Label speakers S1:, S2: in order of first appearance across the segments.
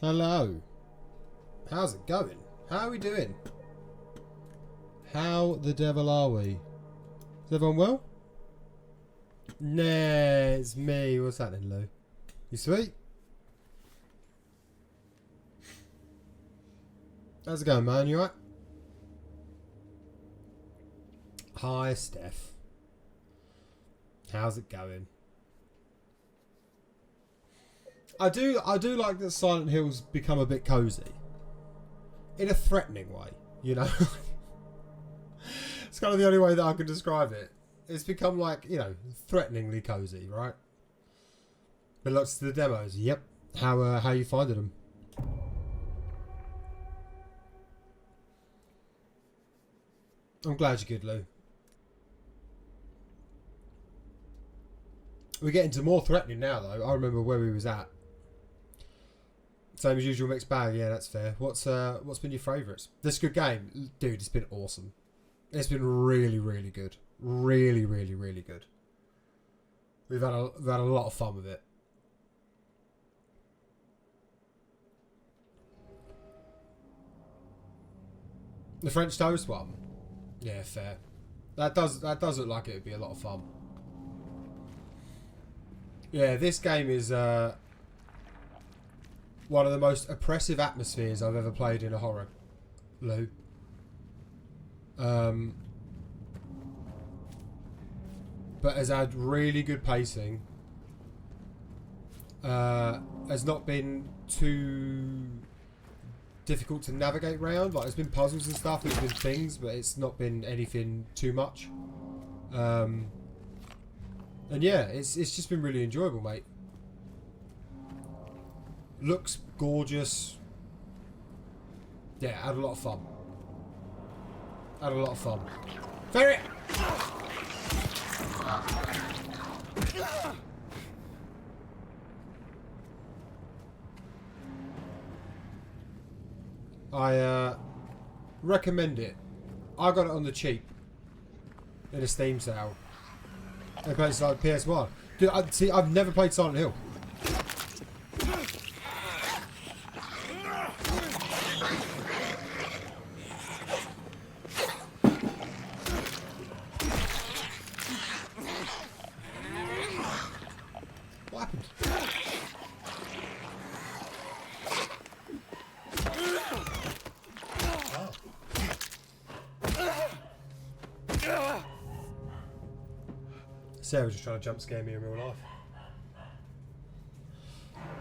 S1: Hello. How's it going? How are we doing? How the devil are we? Is everyone well? Nah, it's me. What's happening, Lou? You sweet? How's it going, man? You alright? Hi, Steph. How's it going? I do like that Silent Hill's become a bit cozy. In a threatening way, you know? It's kind of the only way that I can describe it. It's become like, you know, threateningly cozy, right? But looks to the demos. Yep. How you finding them? I'm glad you're good, Lou. We're getting to more threatening now, though. I remember where we was at. Same as usual, mixed bag. Yeah, that's fair. What's been your favourites? This good game, dude. It's been awesome. It's been really, really good. Really, really, really good. We've had a lot of fun with it. The French toast one. Yeah, fair. That does look like it would be a lot of fun. Yeah, this game is one of the most oppressive atmospheres I've ever played in a horror, Lou. But has had really good pacing. Has not been too difficult to navigate around. Like, there's been puzzles and stuff, there's been things, but it's not been anything too much. And yeah, it's just been really enjoyable, mate. Looks gorgeous. Yeah, had a lot of fun. Had a lot of fun. Ferret! I recommend it. I got it on the cheap in a Steam sale. I played it like PS1. Dude, I've never played Silent Hill. What happened? Sarah was just trying to jump scare me in real life.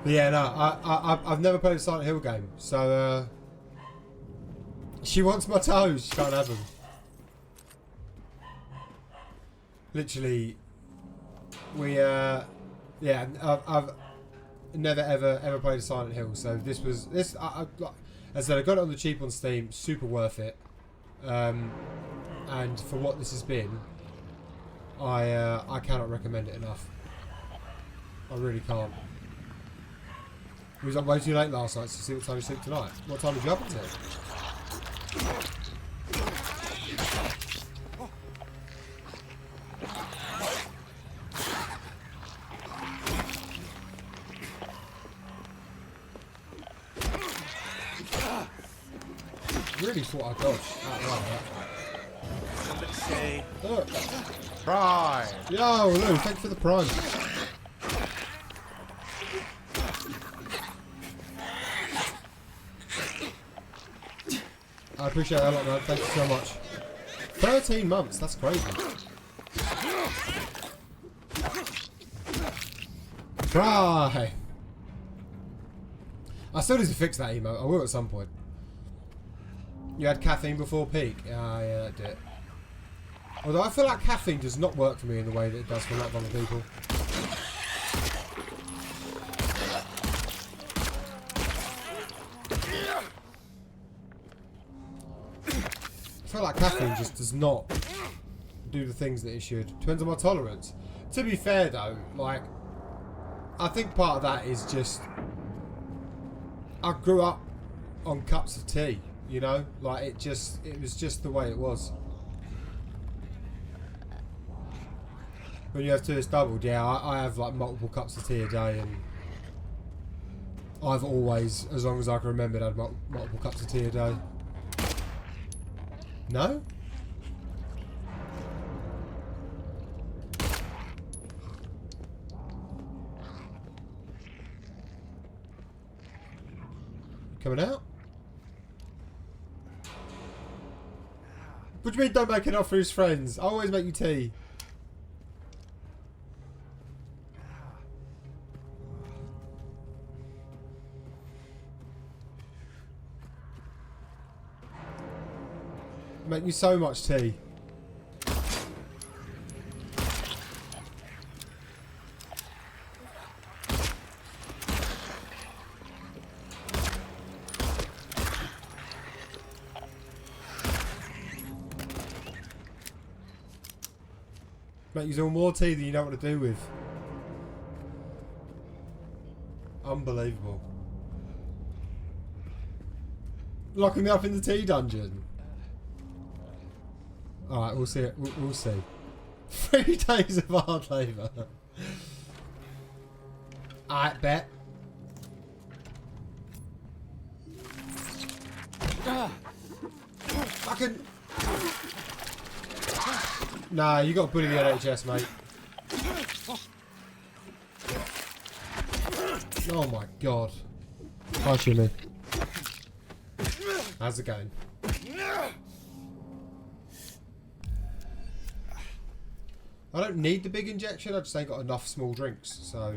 S1: But yeah, no, I've never played a Silent Hill game, so she wants my toes. She can't have them. Literally, yeah, I've never ever played a Silent Hill, so this. As I said, I got it on the cheap on Steam, super worth it, and for what this has been, I cannot recommend it enough. I really can't. We was up way too late last night to see what time you sleep tonight. What time did you up until? Really thought I dodged.
S2: Let's see.
S1: Look.
S2: Prime.
S1: Yo, Lou, thanks for the prime. I appreciate that a lot, man. Thank you so much. 13 months, that's crazy. Try. I still need to fix that emote. I will at some point. You had caffeine before peak? Yeah, that did it. Although I feel like caffeine does not work for me in the way that it does for a lot of other people. I feel like caffeine just does not do the things that it should. Depends on my tolerance. To be fair though, like, I think part of that is just, I grew up on cups of tea, you know? Like, it was just the way it was. When you have two, it's doubled. Yeah, I have like multiple cups of tea a day, and I've always, as long as I can remember, had multiple cups of tea a day. No? Coming out? What do you mean don't make enough for his friends? I always make you tea. Make me so much tea. Make you all more tea than you know what to do with. Unbelievable. Locking me up in the tea dungeon. Alright, we'll see it. We'll see. 3 days of hard labour. Alright, bet. Fucking... Nah, you got to bully the NHS, mate. Oh my god. Hi, Jimmy. How's it going? I don't need the big injection, I just ain't got enough small drinks, so...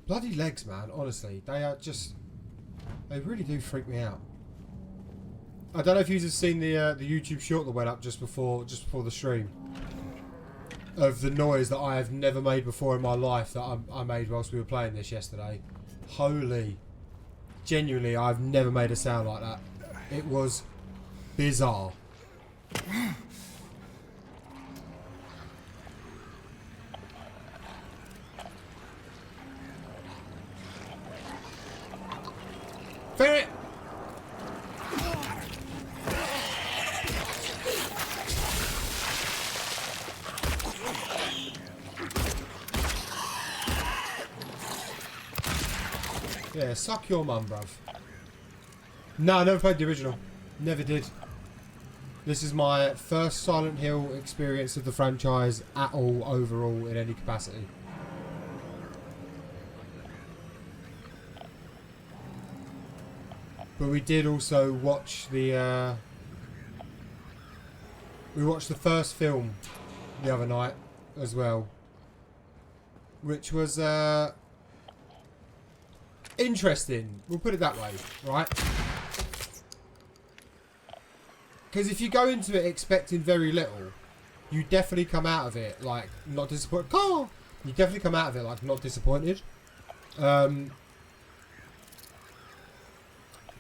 S1: Bloody legs, man, honestly. They are just... They really do freak me out. I don't know if you've seen the YouTube short that went up just before the stream. Of the noise that I have never made before in my life that I made whilst we were playing this yesterday. Holy... Genuinely, I've never made a sound like that. It was bizarre. Ferret! Yeah, suck your mum, bruv. No, I never played the original. Never did. This is my first Silent Hill experience of the franchise at all, overall, in any capacity. But we did also watch the... we watched the first film the other night as well. Which was... interesting. We'll put it that way, right? Because if you go into it expecting very little, you definitely come out of it like not disappointed. Oh! You definitely come out of it like not disappointed.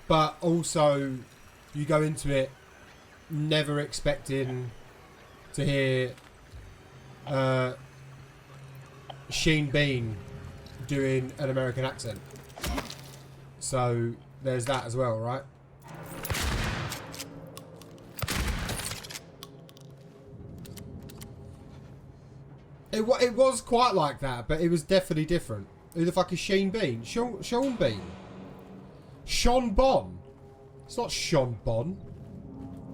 S1: But also, you go into it never expecting to hear Sheen Bean doing an American accent. So there's that as well, right? It was quite like that, but it was definitely different. Who the fuck is Sheen Bean? Sean Bean? Sean Bon? It's not Sean Bon.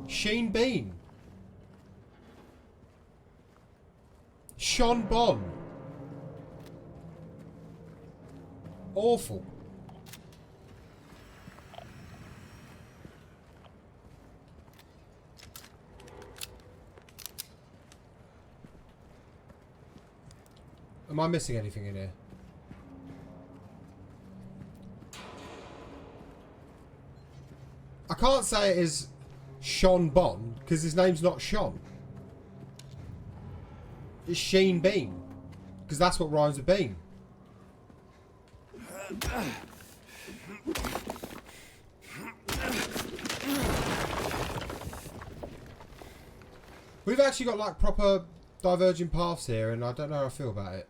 S1: Sheen Bean. Sean Bon. Awful. Am I missing anything in here? I can't say it is Sean Bon because his name's not Sean. It's Sheen Bean because that's what rhymes with Bean. We've actually got like proper diverging paths here and I don't know how I feel about it.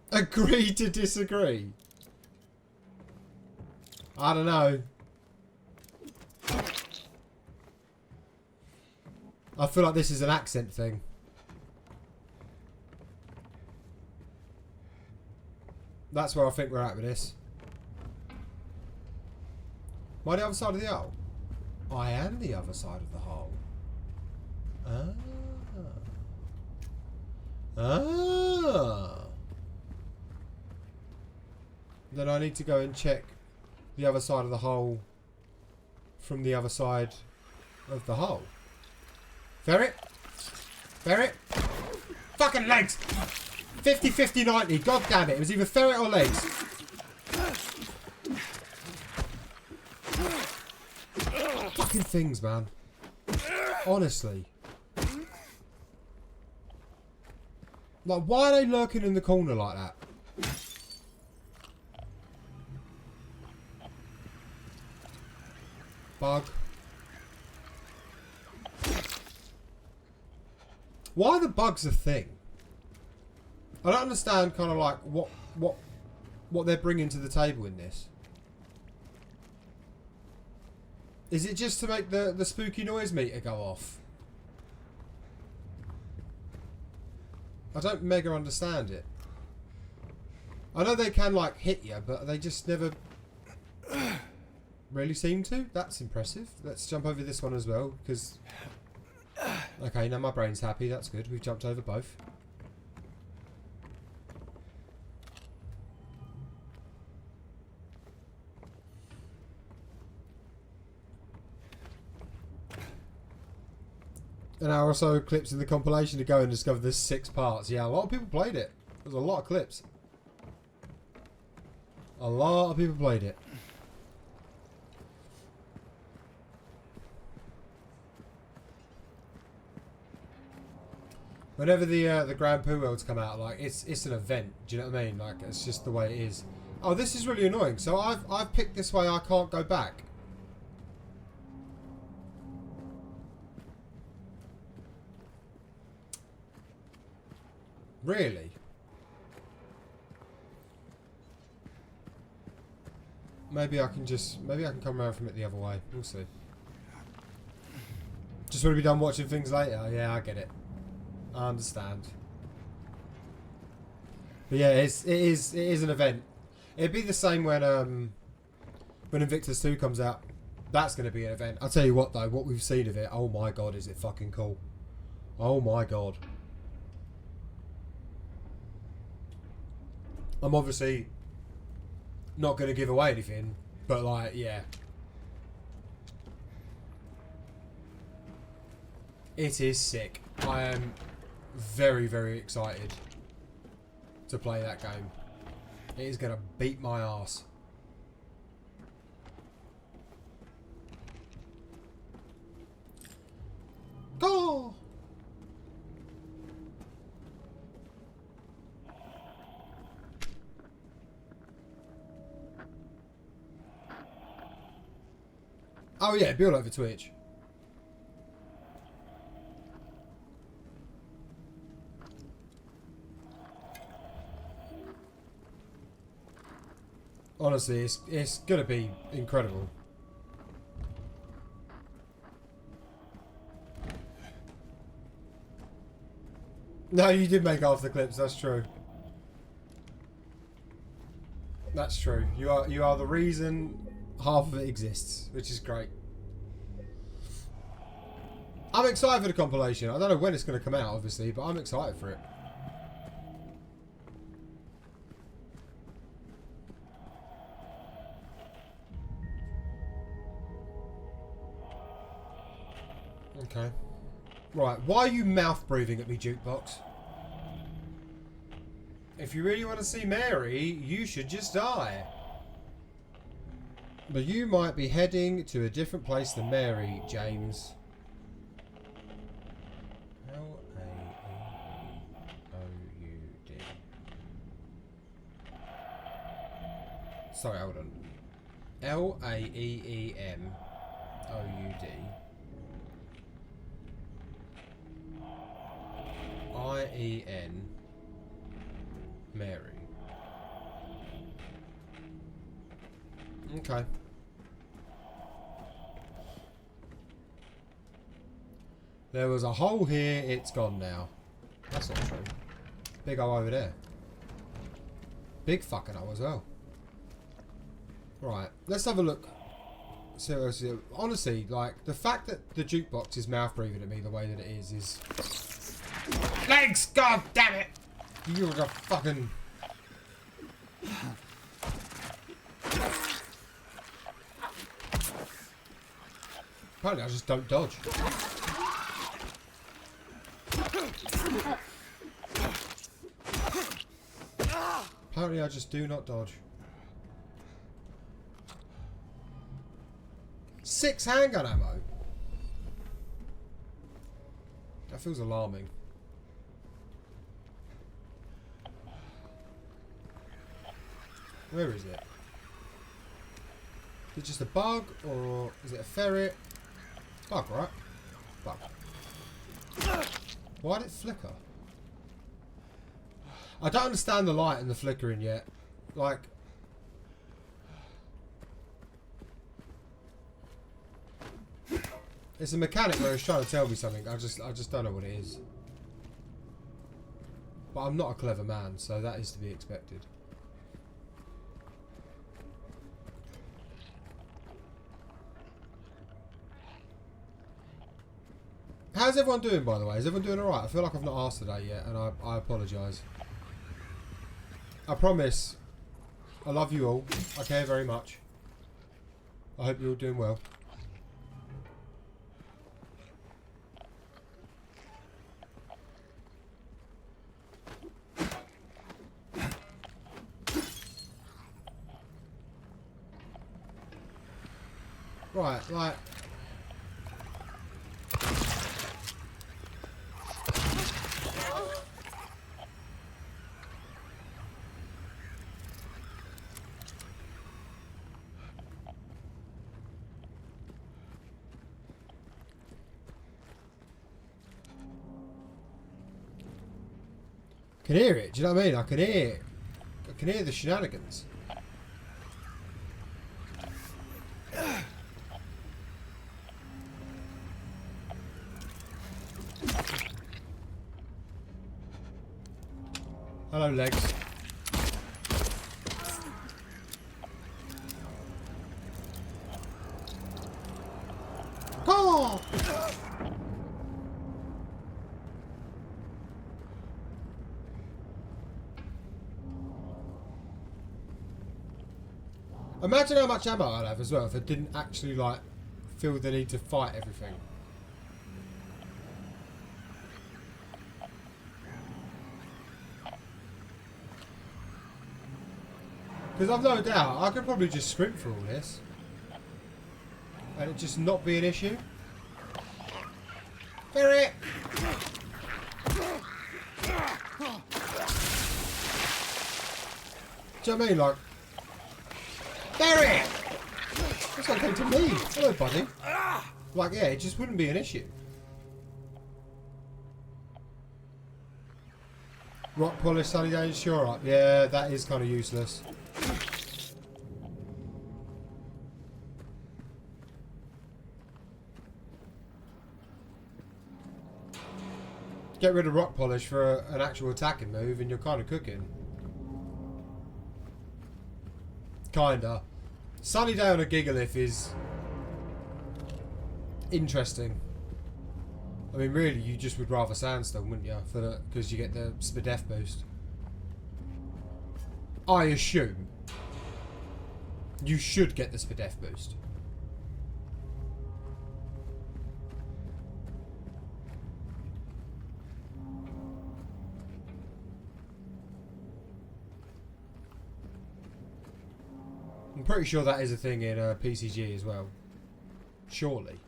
S1: Agree to disagree. I don't know. I feel like this is an accent thing. That's where I think we're at with this. Am I the other side of the hole? I am the other side of the hole. Ah. Ah. Then I need to go and check the other side of the hole from the other side of the hole. Ferret? Ferret? Fucking legs! 50, 50, 90. God damn it. It was either ferret or legs. Fucking things, man. Honestly. Like, why are they lurking in the corner like that? Bug. Why are the bugs a thing? I don't understand kind of like what they're bringing to the table in this. Is it just to make the spooky noise meter go off? I don't mega understand it. I know they can like hit you, but they just never really seem to. That's impressive. Let's jump over this one as well, because... Okay, now my brain's happy. That's good. We've jumped over both. An hour or so clips in the compilation to go and discover there's 6 parts. Yeah, a lot of people played it. There's a lot of clips. A lot of people played it. Whenever the Grand Poo Worlds come out, like it's an event. Do you know what I mean? Like it's just the way it is. Oh, this is really annoying. So I've picked this way. I can't go back. Really? Maybe I can come around from it the other way. We'll see. Just want to be done watching things later. Yeah, I get it. I understand. But yeah, it is an event. It'd be the same when Invictus 2 comes out. That's going to be an event. I'll tell you what though, what we've seen of it, oh my god, is it fucking cool. Oh my god. I'm obviously not going to give away anything, but like, yeah. It is sick. I am very, very excited to play that game. It is going to beat my ass. Go! Oh yeah, be all over Twitch. Honestly, it's gonna be incredible. No, you did make half the clips. That's true. That's true. You are the reason half of it exists, which is great. I'm excited for the compilation. I don't know when it's going to come out, obviously, but I'm excited for it. Okay. Right, why are you mouth breathing at me, Jukebox? If you really want to see Mary, you should just die. But you might be heading to a different place than Mary, James. L-A-E-O-U-D. Sorry, hold on. L-A-E-E-M-O-U-D. I-E-N Mary. Okay. There was a hole here, it's gone now. That's not true. Big hole over there. Big fucking hole as well. Right, let's have a look. Seriously, honestly, like, the fact that the jukebox is mouth breathing at me the way that it is... Legs! God damn it! You're a fucking... Apparently I just don't dodge. Apparently I just do not dodge. 6 handgun ammo? That feels alarming. Where is it? Is it just a bug or is it a ferret? Bug, right? Bug. Why did it flicker? I don't understand the light and the flickering yet. Like... It's a mechanic where it's trying to tell me something. I just don't know what it is. But I'm not a clever man, so that is to be expected. How's everyone doing, by the way? Is everyone doing alright? I feel like I've not asked today yet, and I apologise. I promise, I love you all. I care very much. I hope you're all doing well. Right, like... I can hear it, do you know what I mean? I can hear it. I can hear the shenanigans. Hello, legs. Oh! Imagine how much ammo I'd have as well if I didn't actually, like, feel the need to fight everything. Because I've no doubt I could probably just sprint through all this and it just not be an issue. Ferret! Do you know what I mean? Like, Ferret! That's what came to me. Hello, buddy. Like, yeah, it just wouldn't be an issue. Rock polish, sunny days, sure up. Yeah, that is kind of useless. Get rid of rock polish for an actual attacking move and you're kind of cooking. Kinda. Sunny day on a Gigalith is interesting. I mean, really, you just would rather Sandstone, wouldn't you? Because you get the Spadef boost. I assume you should get the Spadef boost. I'm pretty sure that is a thing in PCG as well. Surely.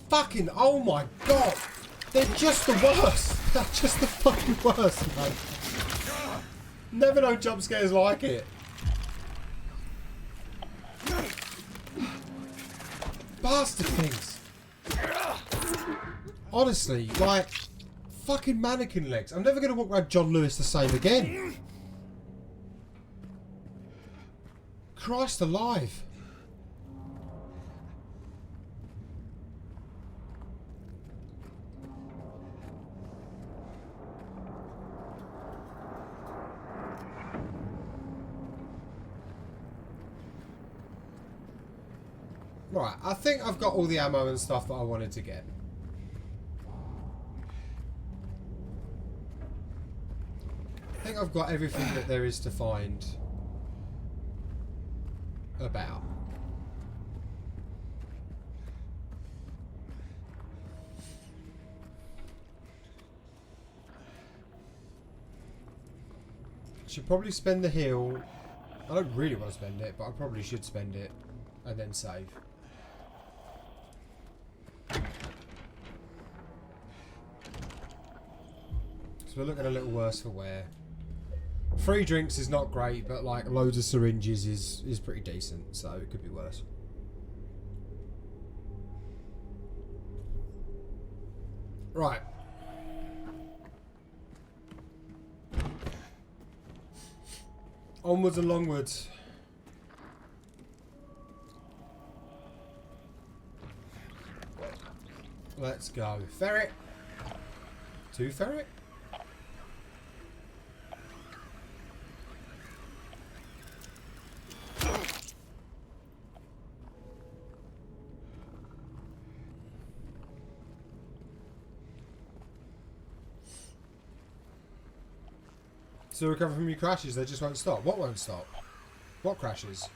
S1: Fucking, oh my god! They're just the worst! They're just the fucking worst, man. Never known jump scares like it. Bastard things. Honestly, like, fucking mannequin legs. I'm never going to walk around John Lewis the same again. Christ alive. Right, I think I've got all the ammo and stuff that I wanted to get. I think I've got everything that there is to find about. Should probably spend the heal. I don't really want to spend it, but I probably should spend it and then save. So we're looking a little worse for wear. 3 drinks is not great, but like loads of syringes is pretty decent, so it could be worse. Right. Onwards and longwards. Let's go. Ferret. 2 ferret. Still recover from your crashes, they just won't stop. What won't stop? What crashes?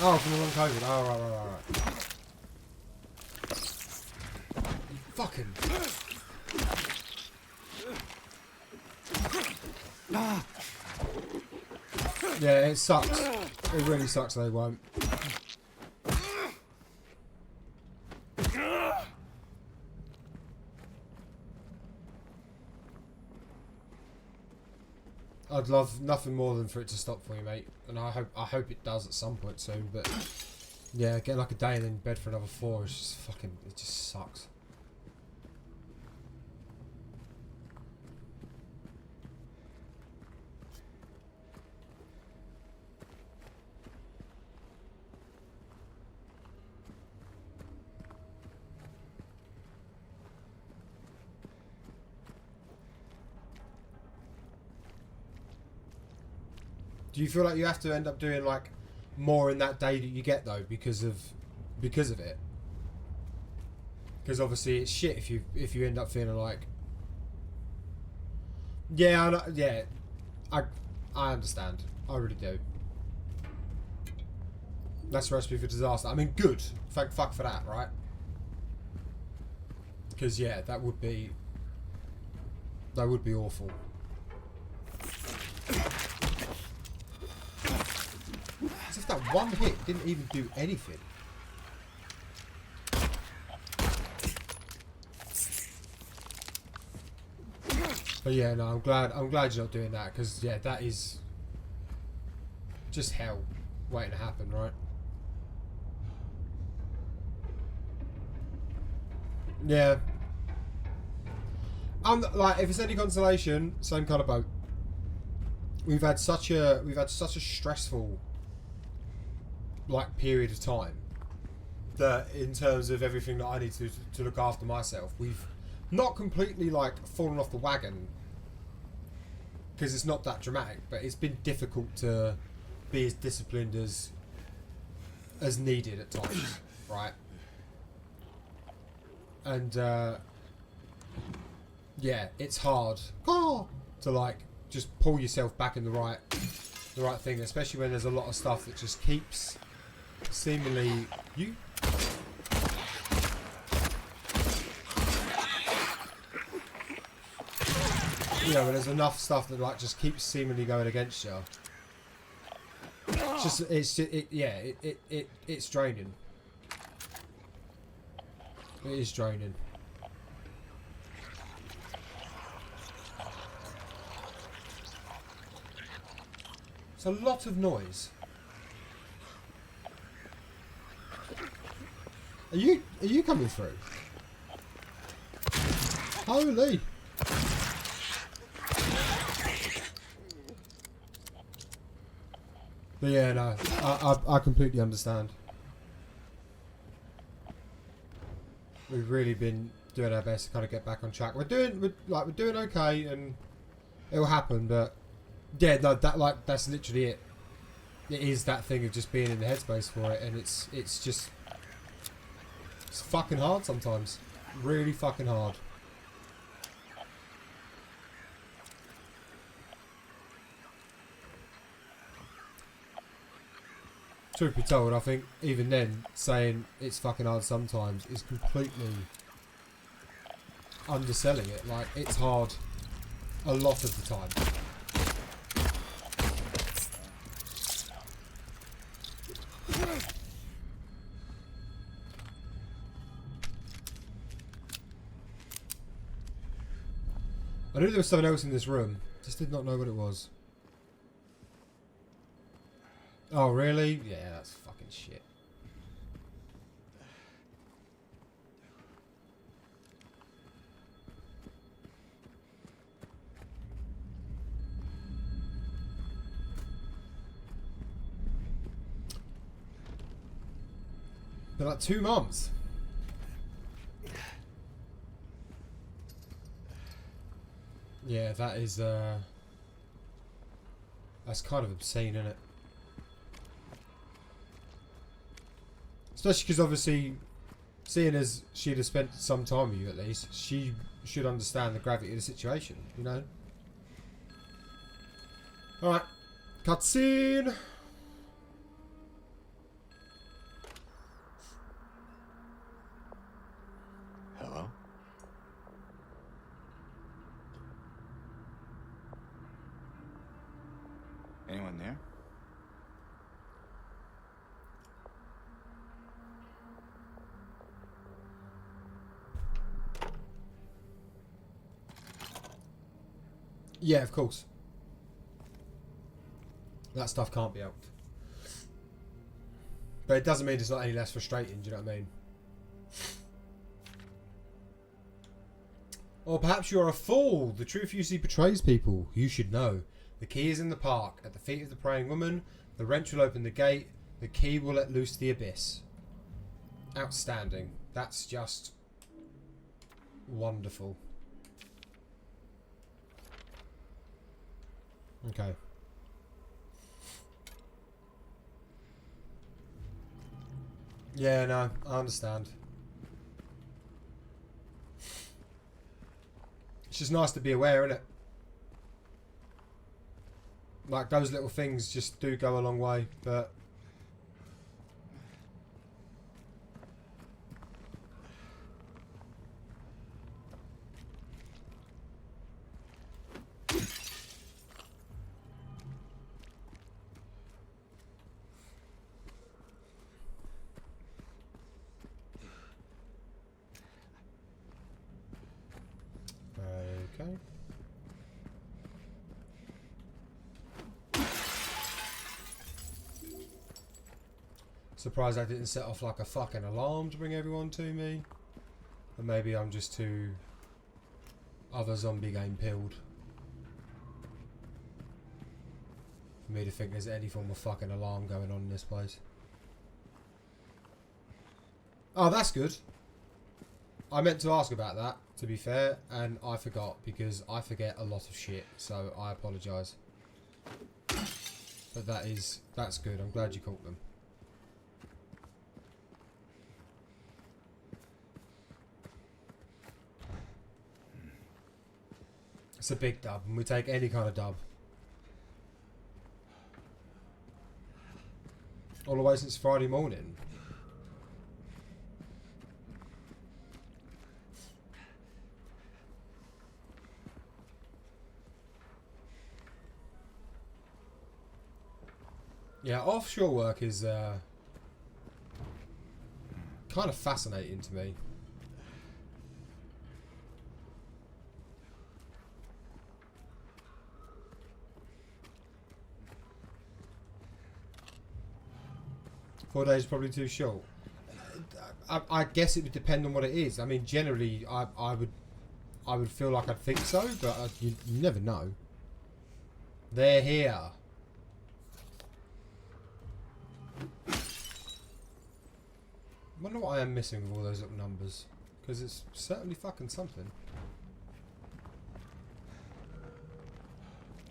S1: Oh, from the long COVID. Oh, right. You fucking... Yeah, it sucks. It really sucks they won't. I'd love nothing more than for it to stop for you, mate. And I hope it does at some point soon, but yeah, get like a day and then bed for another 4 is just fucking, it just sucks. Do you feel like you have to end up doing like more in that day that you get though because of it? Because obviously it's shit if you end up feeling like, yeah, I understand. I really do. That's a recipe for disaster. I mean, good. Thank fuck for that, right? Because yeah, that would be awful. As if that one hit didn't even do anything. But yeah, no, I'm glad you're not doing that, because yeah, that is just hell waiting to happen, right? Yeah. Like, if it's any consolation, same kind of boat. We've had such a stressful like period of time that in terms of everything that I need to look after myself, we've not completely like fallen off the wagon, because it's not that dramatic, but it's been difficult to be as disciplined as needed at times, right? And yeah, it's hard to like just pull yourself back in the right thing, especially when there's a lot of stuff that just keeps seemingly you. Yeah, but there's enough stuff that like just keeps seemingly going against you. It's draining. It is draining. It's a lot of noise. Are you coming through? Holy! But yeah, no, I completely understand. We've really been doing our best to kind of get back on track. We're doing okay, and it'll happen. But yeah, no, that's literally it. It is that thing of just being in the headspace for it, and it's fucking hard sometimes. Really fucking hard. Truth be told, I think even then saying it's fucking hard sometimes is completely underselling it. Like, it's hard a lot of the time. I knew there was something else in this room, just did not know what it was. Oh, really? Yeah, that's fucking shit. Been like 2 months. Yeah, that is, that's kind of obscene, isn't it? Especially because obviously, seeing as she'd have spent some time with you at least, she should understand the gravity of the situation, you know? Alright, cutscene!
S2: Hello? Anyone there?
S1: Yeah, of course. That stuff can't be helped. But it doesn't mean it's not any less frustrating, do you know what I mean? Or perhaps you're a fool. The truth usually betrays people. You should know. The key is in the park, at the feet of the praying woman. The wrench will open the gate. The key will let loose the abyss. Outstanding. That's just wonderful. Okay. Yeah, no, I understand. It's just nice to be aware, isn't it? Like, those little things just do go a long way, but... Okay. Surprised I didn't set off like a fucking alarm to bring everyone to me. But maybe I'm just too other zombie game pilled for me to think there's any form of fucking alarm going on in this place. Oh, that's good. I meant to ask about that, to be fair, and I forgot, because I forget a lot of shit, so I apologise. But that's good. I'm glad you caught them. It's a big dub, and we take any kind of dub. All the way since Friday morning. Yeah, offshore work is kind of fascinating to me. Four days is probably too short. I guess it would depend on what it is. I mean, generally, I would I would feel like I'd think so, but you never know. They're here. I wonder what I am missing with all those little numbers. Because it's certainly fucking something.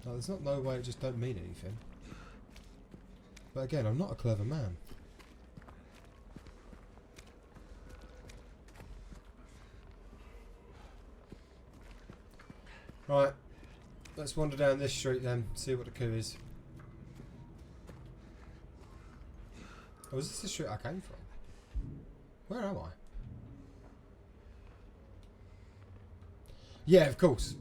S1: Like, there's not no way it just don't mean anything. But again, I'm not a clever man. Right. Let's wander down this street then, see what the coup is. Oh, is this the street I came from? Where am I? Yeah, of course.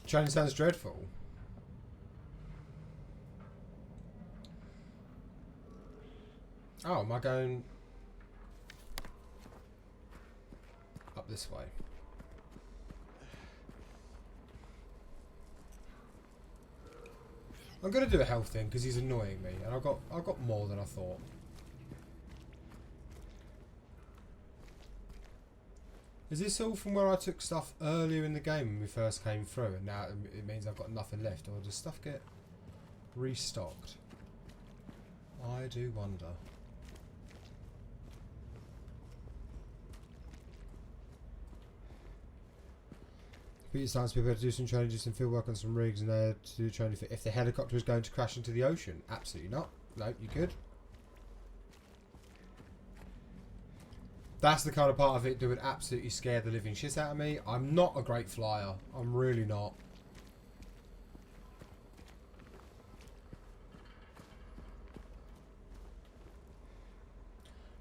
S1: Training sounds dreadful. Oh, am I going up this way? I'm gonna do a health thing because he's annoying me, and I've got more than I thought. Is this all from where I took stuff earlier in the game when we first came through, and now it means I've got nothing left, or does stuff get restocked? I do wonder. But it's nice to be able to do some training, do some field work on some rigs, and to do training for if the helicopter is going to crash into the ocean. Absolutely not. No, you could. That's the kind of part of it that would absolutely scare the living shit out of me. I'm not a great flyer. I'm really not.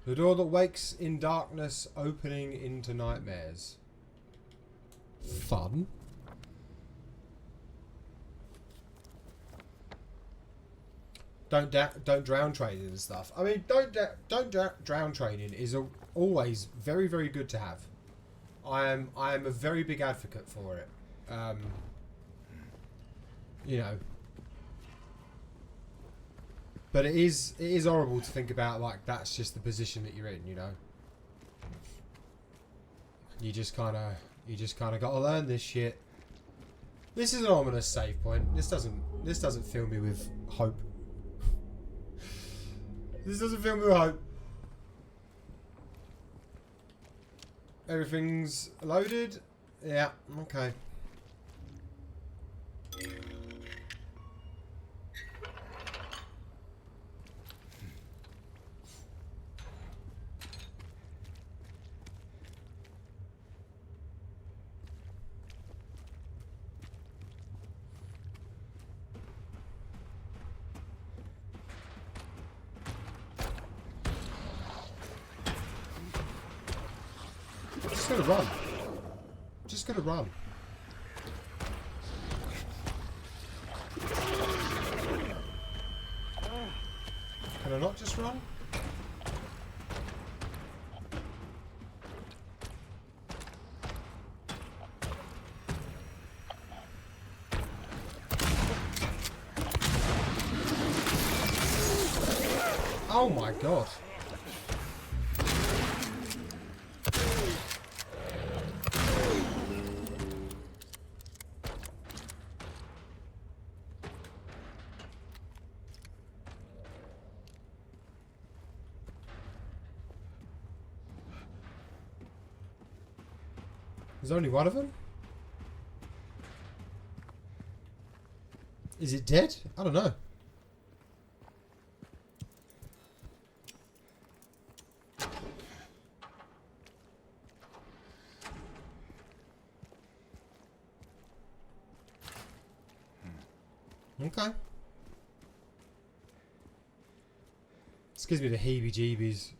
S1: The door that wakes in darkness, opening into nightmares. Fun. Don't drown training and stuff. I mean, don't drown training is always very, very good to have. I am a very big advocate for it. You know, but it is horrible to think about, like, that's just the position that you're in. You know, you just kind of got to learn this shit. This is an ominous save point. This doesn't fill me with hope. This doesn't fill me with hope. Everything's loaded. Yeah, okay. Just gonna run. Just gonna run. Can I not just run? Oh my god. There's only one of them? Is it dead? I don't know. Okay. This gives me the heebie-jeebies.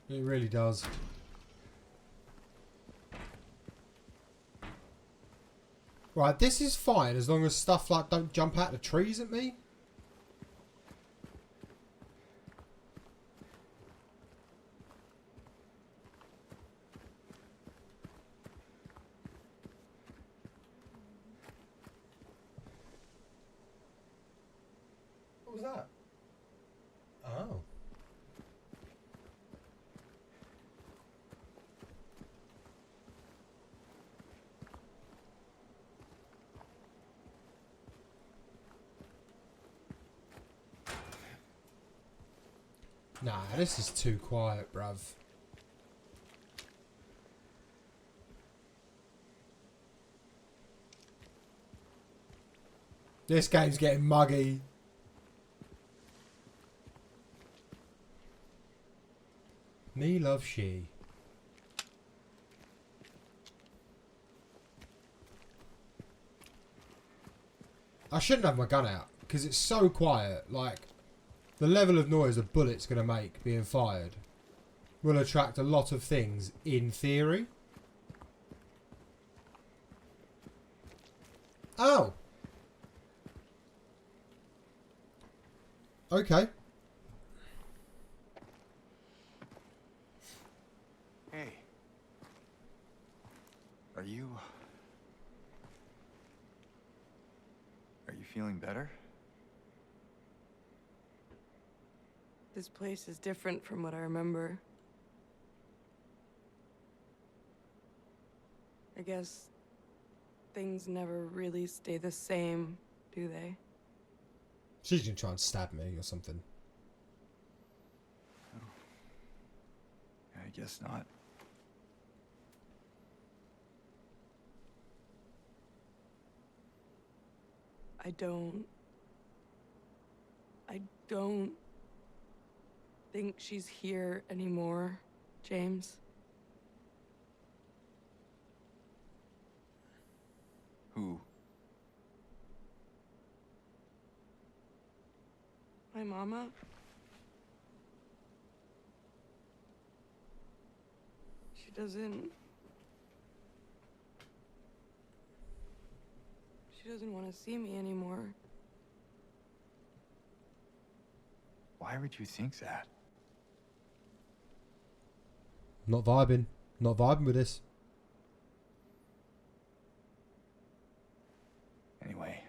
S1: It really does. Right, this is fine as long as stuff like don't jump out of trees at me. What was that? Oh. Nah, this is too quiet, bruv. This game's getting muggy. Me love she. I shouldn't have my gun out because it's so quiet. Like, the level of noise a bullet's going to make being fired will attract a lot of things in theory. Oh. Okay.
S2: Hey. Are you feeling better?
S3: This place is different from what I remember. I guess things never really stay the same, do they?
S1: She's going to try and stab me or something.
S2: Oh. I guess not.
S3: I don't think she's here anymore, James.
S2: Who?
S3: My mama? She doesn't want to see me anymore.
S2: Why would you think that?
S1: Not vibing. Not vibing with this.
S2: Anyway,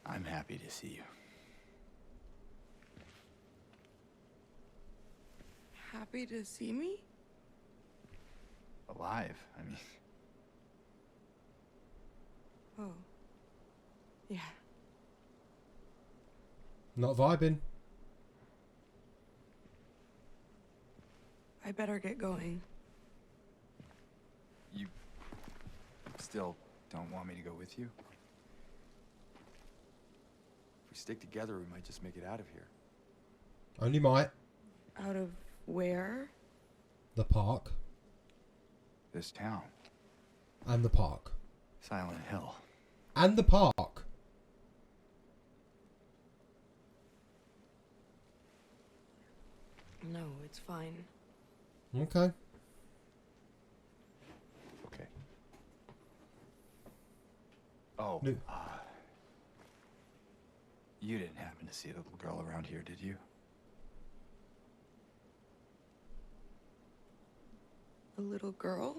S2: I'm happy to see you.
S3: Happy to see me?
S2: Alive, I mean.
S3: Oh. Yeah.
S1: Not vibing.
S3: I better get going.
S2: You still don't want me to go with you? If we stick together, we might just make it out of here.
S1: Only might.
S3: Out of where?
S1: The park.
S2: This town.
S1: And the park.
S2: Silent Hill.
S1: And the park.
S3: No, it's fine.
S1: Okay.
S2: Okay. Oh,
S1: No.
S2: You didn't happen to see a little girl around here, did you?
S3: A little girl?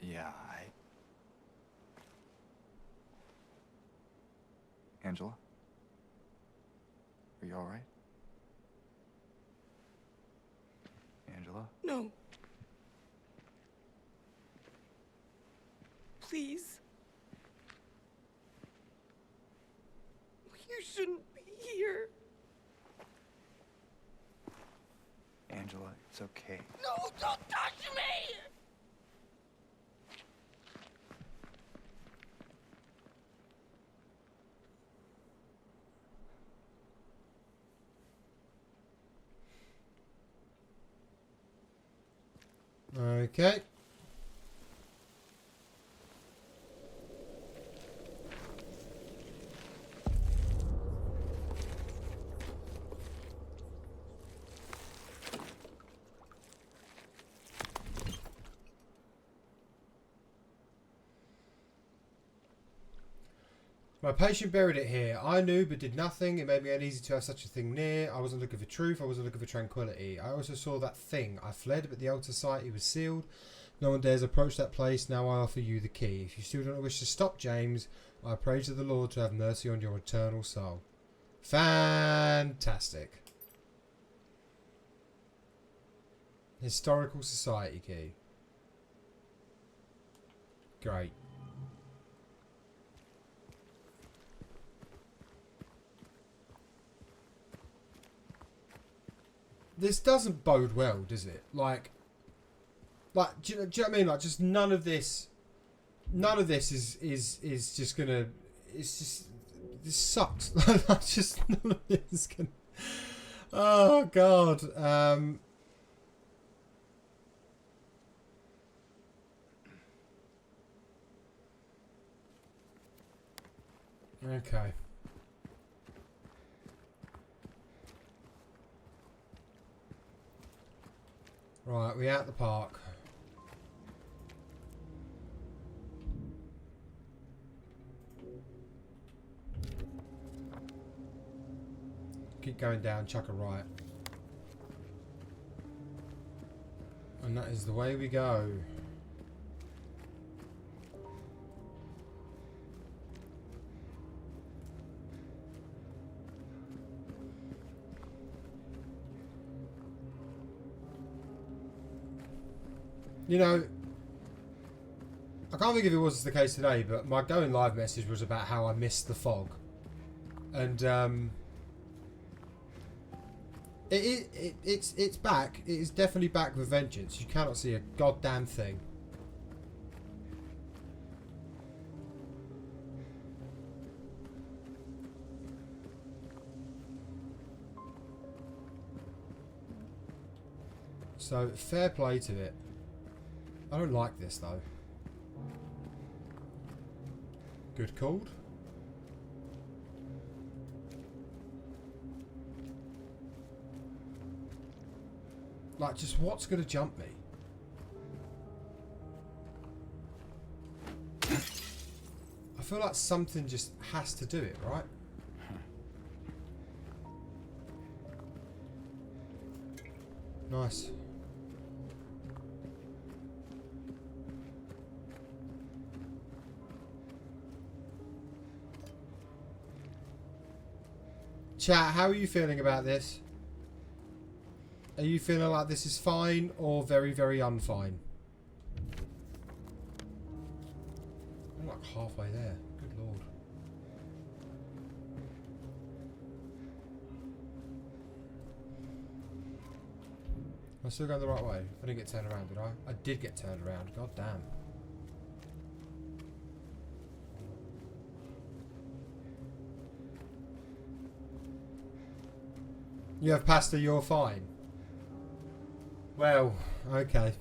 S2: Yeah, Angela? Are you alright? Angela?
S3: No. Please. You shouldn't be here.
S2: Angela, it's okay.
S3: No, don't touch me!
S1: Okay. My patient buried it here. I knew but did nothing. It made me uneasy to have such a thing near. I wasn't looking for truth. I wasn't looking for tranquility. I also saw that thing. I fled, but the old society was sealed. No one dares approach that place. Now I offer you the key. If you still don't wish to stop James, I pray to the Lord to have mercy on your eternal soul. Fantastic. Historical Society key. Great. This doesn't bode well, does it? Like, do you know what I mean? Like, just none of this is just gonna. It's just this sucks. Like, just none of this is gonna. Oh God. Okay. Right, we at the park. Keep going down, chuck a right. And that is the way we go. You know, I can't think if it was the case today, but my going live message was about how I missed the fog. And it's back. It is definitely back with vengeance. You cannot see a goddamn thing. So fair play to it. I don't like this though. Good called. Like, just what's going to jump me? I feel like something just has to do it, right? Nice. Chat, how are you feeling about this? Are you feeling like this is fine or very, very unfine? I'm like halfway there. Good lord. Am I still going the right way? I didn't get turned around, did I? I did get turned around. God damn. You have pasta, you're fine. Well, okay.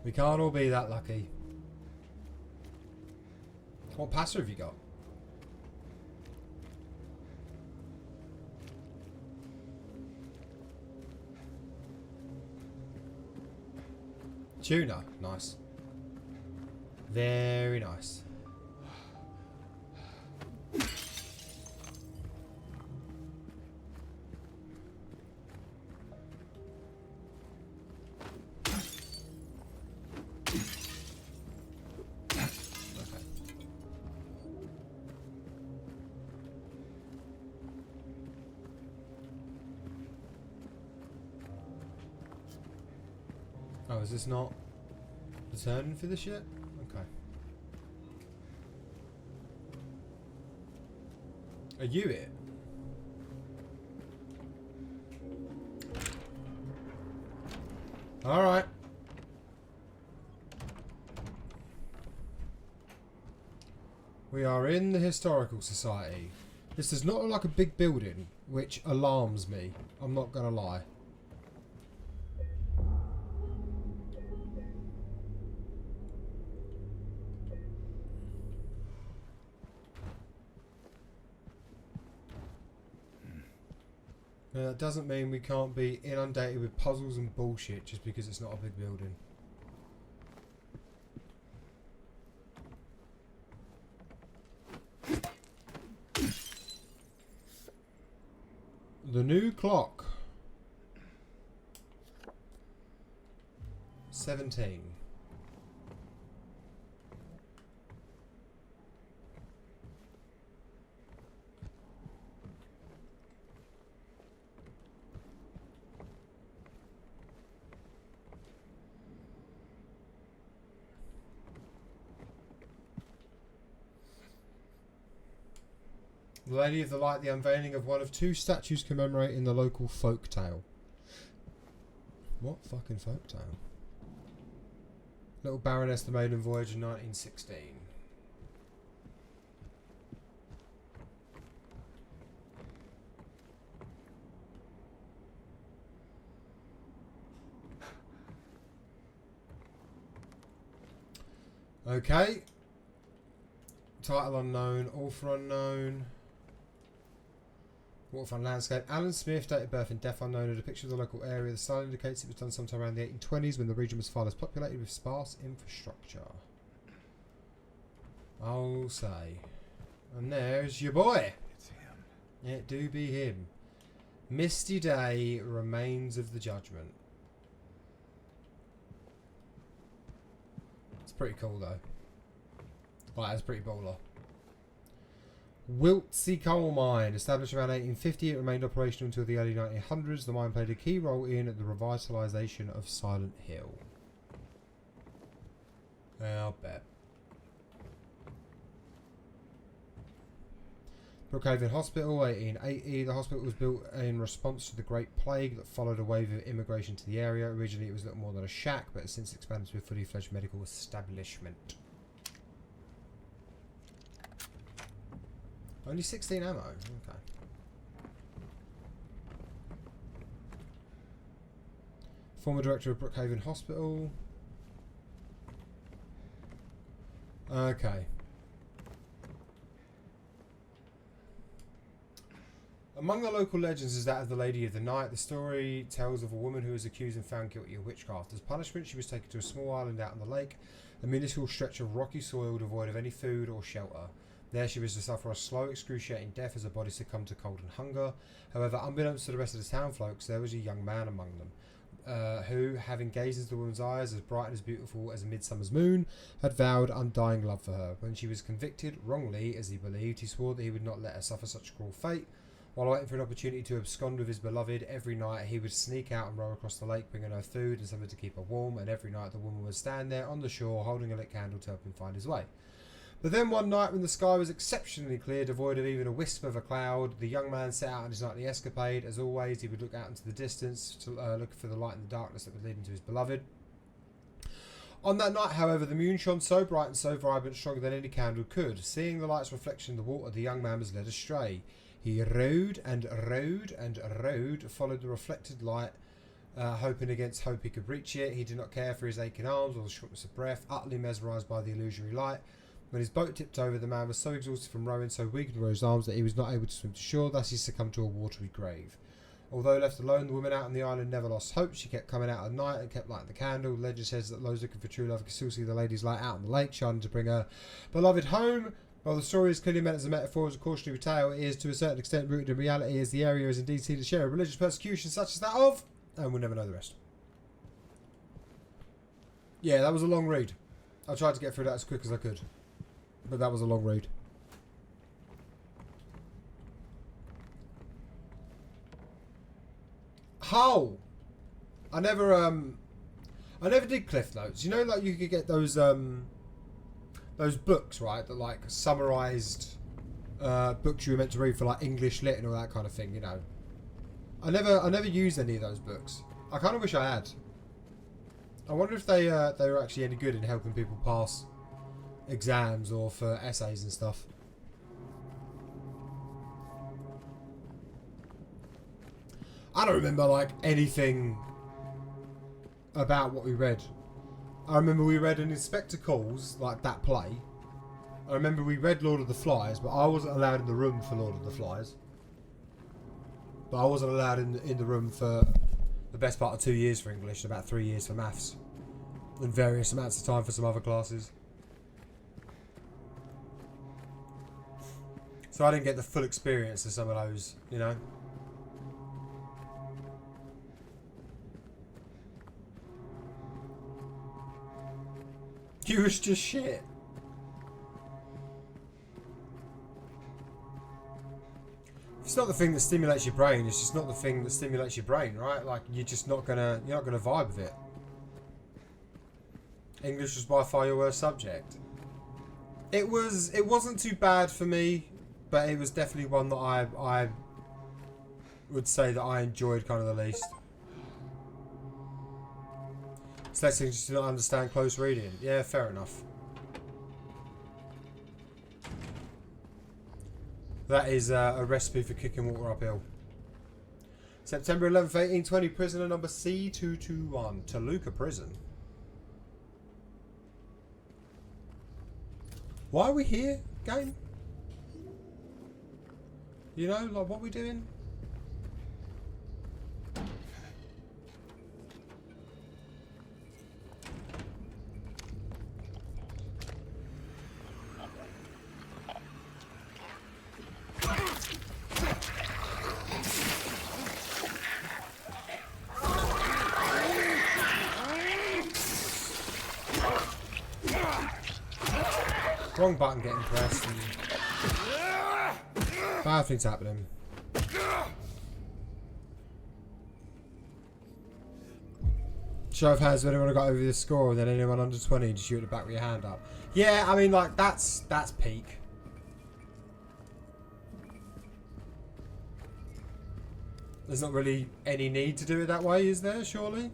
S1: We can't all be that lucky. What pasta have you got? Tuna. Nice. Very nice. Oh, is this not the turn for this yet? Okay. Are you it? Alright. We are in the Historical Society. This does not look like a big building, which alarms me. I'm not gonna lie. That doesn't mean we can't be inundated with puzzles and bullshit just because it's not a big building. The new clock. 17. The Lady of the Light, the unveiling of one of 2 statues commemorating the local folk tale. What fucking folk tale? Little Baroness, the Maiden Voyage in 1916. Okay. Title unknown, author unknown. Waterfront landscape. Alan Smith, date of birth and death unknown. A depiction of the local area. The style indicates it was done sometime around the 1820s when the region was far less populated with sparse infrastructure. I'll say. And there's your boy.
S2: It's him.
S1: It do be him. Misty Day, Remains of the Judgment. It's pretty cool though. Like, it's pretty baller. Wiltsey Coal Mine, established around 1850, it remained operational until the early 1900s. The mine played a key role in the revitalisation of Silent Hill. I'll bet. Brookhaven Hospital, 1880. The hospital was built in response to the Great Plague that followed a wave of immigration to the area. Originally it was little more than a shack, but has since expanded to a fully fledged medical establishment. Only 16 ammo. Okay. Former director of Brookhaven Hospital. Okay. Among the local legends is that of the Lady of the Night. The story tells of a woman who was accused and found guilty of witchcraft. As punishment, she was taken to a small island out on the lake, a minuscule stretch of rocky soil devoid of any food or shelter. There she was to suffer a slow, excruciating death as her body succumbed to cold and hunger. However, unbeknownst to the rest of the town folks, there was a young man among them, who, having gazed into the woman's eyes as bright and as beautiful as a midsummer's moon, had vowed undying love for her. When she was convicted, wrongly, as he believed, he swore that he would not let her suffer such cruel fate. While waiting for an opportunity to abscond with his beloved, every night he would sneak out and row across the lake, bringing her food and something to keep her warm, and every night the woman would stand there on the shore, holding a lit candle to help him find his way. But then one night when the sky was exceptionally clear, devoid of even a wisp of a cloud, the young man set out on his nightly escapade. As always, he would look out into the distance to look for the light in the darkness that would lead him to his beloved. On that night, however, the moon shone so bright and so vibrant, stronger than any candle could. Seeing the light's reflection in the water, the young man was led astray. He rowed and rowed and rowed, followed the reflected light, hoping against hope he could reach it. He did not care for his aching arms or the shortness of breath, utterly mesmerised by the illusory light. When his boat tipped over, the man was so exhausted from rowing, so weak in his arms, that he was not able to swim to shore. Thus he succumbed to a watery grave. Although left alone, the woman out on the island never lost hope. She kept coming out at night and kept lighting the candle. Legend says that those looking for true love can still see the lady's light out on the lake, shining to bring her beloved home. While the story is clearly meant as a metaphor, as a cautionary tale, it is to a certain extent rooted in reality, as the area is indeed seen to share a religious persecution such as that of... and we'll never know the rest. Yeah, that was a long read. I tried to get through that as quick as I could. But that was a long read. How? I never did Cliff Notes. You know, like you could get those books, right? That like summarised books you were meant to read for like English lit and all that kind of thing. You know, I never used any of those books. I kind of wish I had. I wonder if they were actually any good in helping people pass exams or for essays and stuff. I don't remember like anything about what we read. I remember we read an Inspector Calls, like that play. I remember we read Lord of the Flies, but I wasn't allowed in the room for Lord of the Flies. But I wasn't allowed in the room for the best part of 2 years for English, about 3 years for maths, and various amounts of time for some other classes. So I didn't get the full experience of some of those, you know. You was just shit. It's not the thing that stimulates your brain. It's just not the thing that stimulates your brain, right? Like you're not gonna vibe with it. English was by far your worst subject. It wasn't too bad for me. but it was definitely one that I would say that I enjoyed kind of the least. Dyslexic just do not understand close reading. Yeah, fair enough. That is a recipe for kicking water uphill. September 11th, 1820, prisoner number C221, Toluca Prison. Why are we here, game? You know, like, what are we doing? Wrong button getting pressed and bad things happening. Show of hands when anyone got over the score, and then anyone under 20 just shoot it back with your hand up. Yeah, I mean, like, that's peak. There's not really any need to do it that way, is there, surely?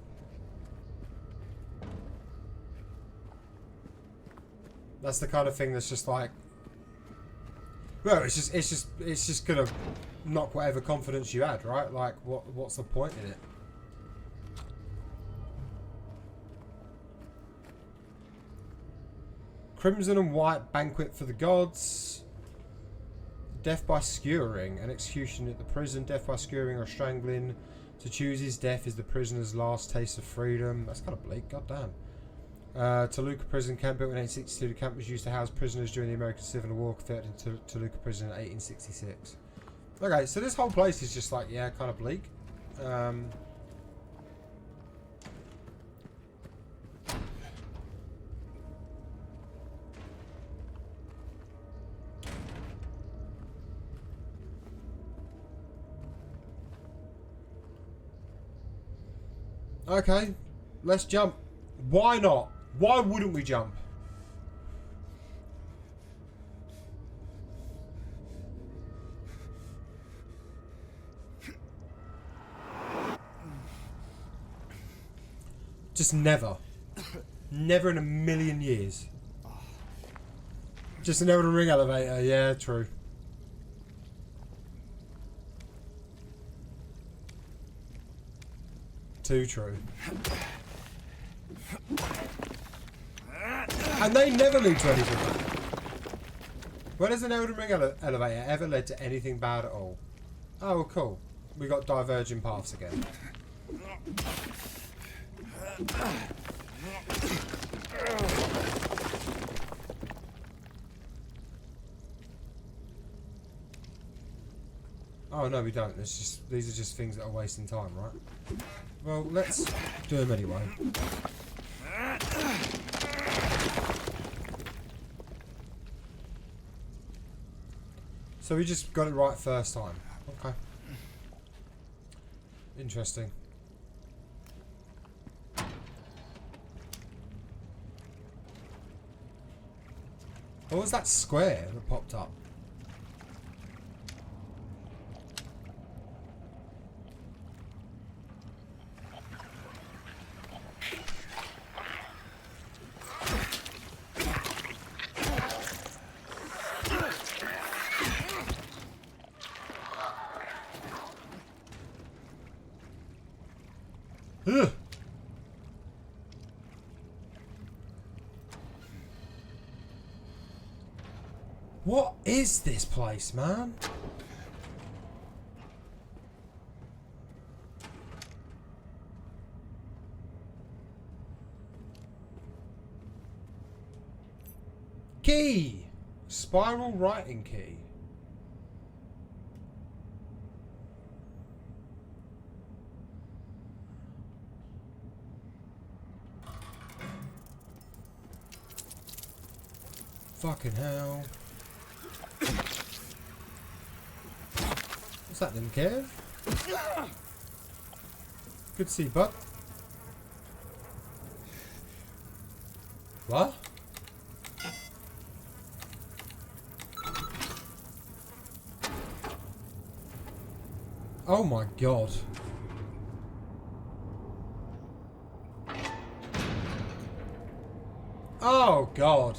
S1: That's the kind of thing that's just like, well, it's just gonna knock whatever confidence you had, right? Like, what's the point in it? Crimson and white banquet for the gods. Death by skewering, an execution at the prison. Death by skewering or strangling. To choose his death is the prisoner's last taste of freedom. That's kind of bleak, goddamn. Toluca Prison Camp, built in 1862. The camp was used to house prisoners during the American Civil War, converted into Toluca Prison in 1866. Okay, so this whole place is just like, yeah, kind of bleak. Okay, let's jump. Why not? Why wouldn't we jump? Just never. Never in a million years. Just an Elden Ring elevator. Yeah, true. Too true. And they never lead to anything bad. When has an Elden Ring elevator ever led to anything bad at all? Oh, cool. We got diverging paths again. Oh no, we don't. It's just, these are just things that are wasting time, right? Well, let's do them anyway. So we just got it right first time. Okay. Interesting. What was that square that popped up? Ugh. What is this place, man? Key! Spiral writing key. Fucking hell. What's that then, Kev? Good to see you, bud. What? Oh my god. Oh god.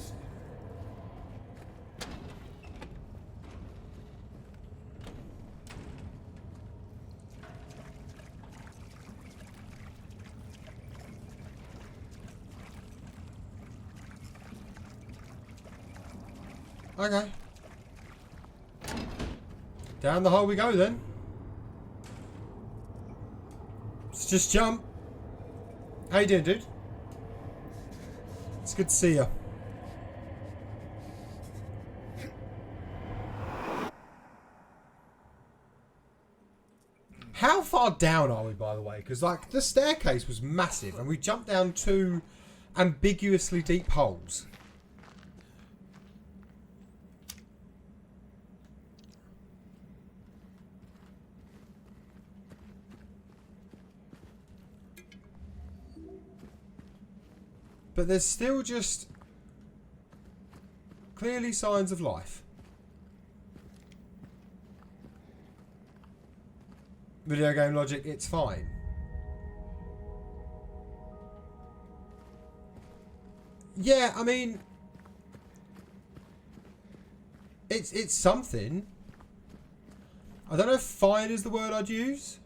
S1: Okay. Down the hole we go then. Let's just jump. How you doing, dude? It's good to see you. How far down are we, by the way? Because, like, the staircase was massive and we jumped down 2 ambiguously deep holes. But there's still just clearly signs of life. Video game logic, it's fine. Yeah, I mean, it's something. I don't know if fine is the word I'd use.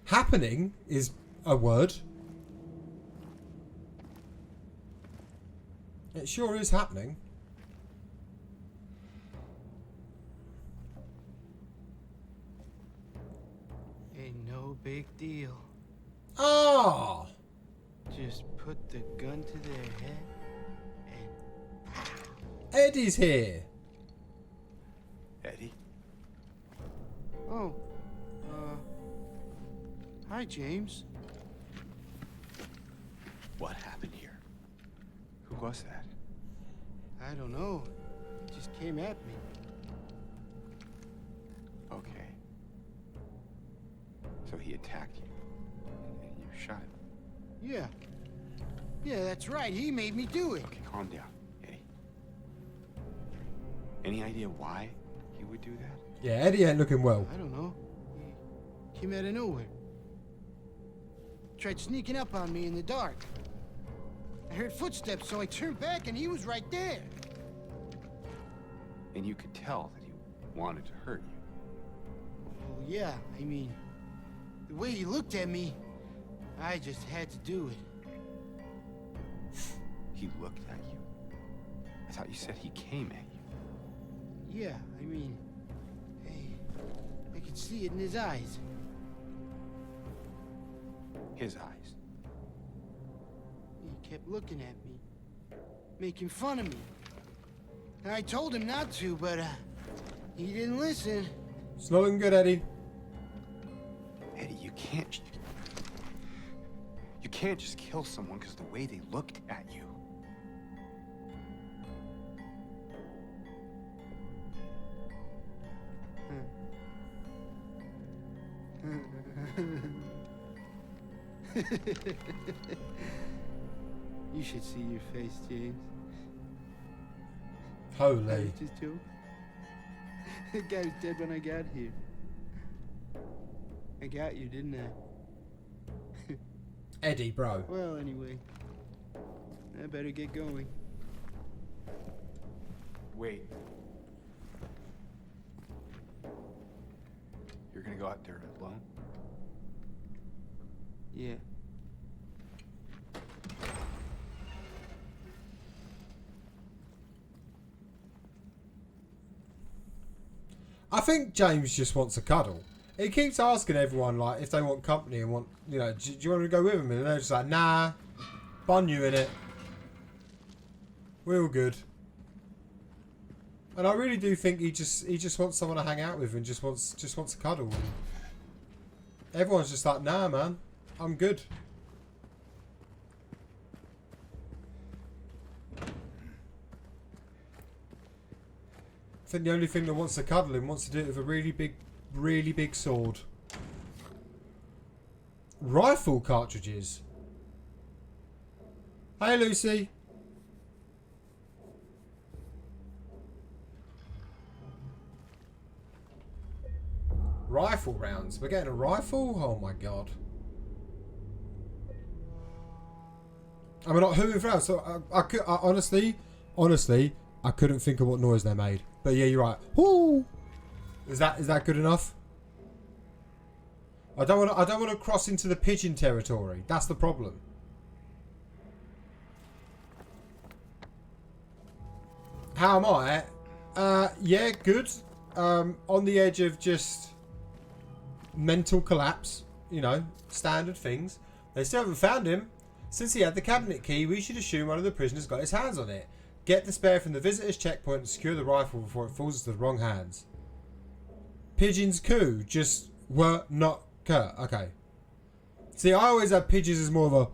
S1: Happening is a word. It sure is happening.
S4: Ain't no big deal.
S1: Ah!
S4: Just put the gun to their head and
S1: Eddie's here.
S2: Eddie?
S4: oh, hi James.
S2: What happened here? Who was that?
S4: I don't know. It just came at me.
S2: Okay. So he attacked you. And you shot him.
S4: Yeah. Yeah, that's right. He made me do it.
S2: Okay, calm down, Eddie. Any idea why he would do that?
S1: Yeah, Eddie ain't looking well.
S4: I don't know. He came out of nowhere. Tried sneaking up on me in the dark. I heard footsteps, so I turned back and he was right there.
S2: And you could tell that he wanted to hurt you.
S4: Well, yeah, I mean, the way he looked at me, I just had to do it.
S2: He looked at you? I thought you said he came at you.
S4: Yeah, I mean, hey, I could see it in his eyes.
S2: His eyes.
S4: He kept looking at me, making fun of me. And I told him not to, but he didn't listen.
S1: It's not looking good, Eddie.
S2: Eddie, you can't just kill someone because the way they looked at you.
S4: You should see your face, James. I
S1: Holy.
S4: was just joking. The guy was dead when I got here. I got you, didn't I?
S1: Eddie, bro.
S4: Well, anyway, I better get going.
S2: Wait. You're gonna go out there alone?
S4: Yeah.
S1: I think James just wants a cuddle. He keeps asking everyone, like, if they want company and want, you know, do you want to go with him? And they're just like, nah, bun you in it. We're all good. And I really do think he just wants someone to hang out with and just wants a cuddle. Everyone's just like, nah, man, I'm good. I think the only thing that wants to cuddle him wants to do it with a really big sword. Rifle cartridges. Hey, Lucy. rifle rounds. We're getting a rifle? Oh my god. I mean, not hooting for rounds. So I honestly, I couldn't think of what noise they made. But yeah, you're right. Woo! Is that good enough? I don't want to cross into the pigeon territory. That's the problem. How am I? Yeah, good. On the edge of just mental collapse. You know, standard things. They still haven't found him. Since he had the cabinet key, we should assume one of the prisoners got his hands on it. Get the spare from the visitor's checkpoint and secure the rifle before it falls into the wrong hands. Pigeons coo, just were not cur. Okay. See, I always had pigeons as more of a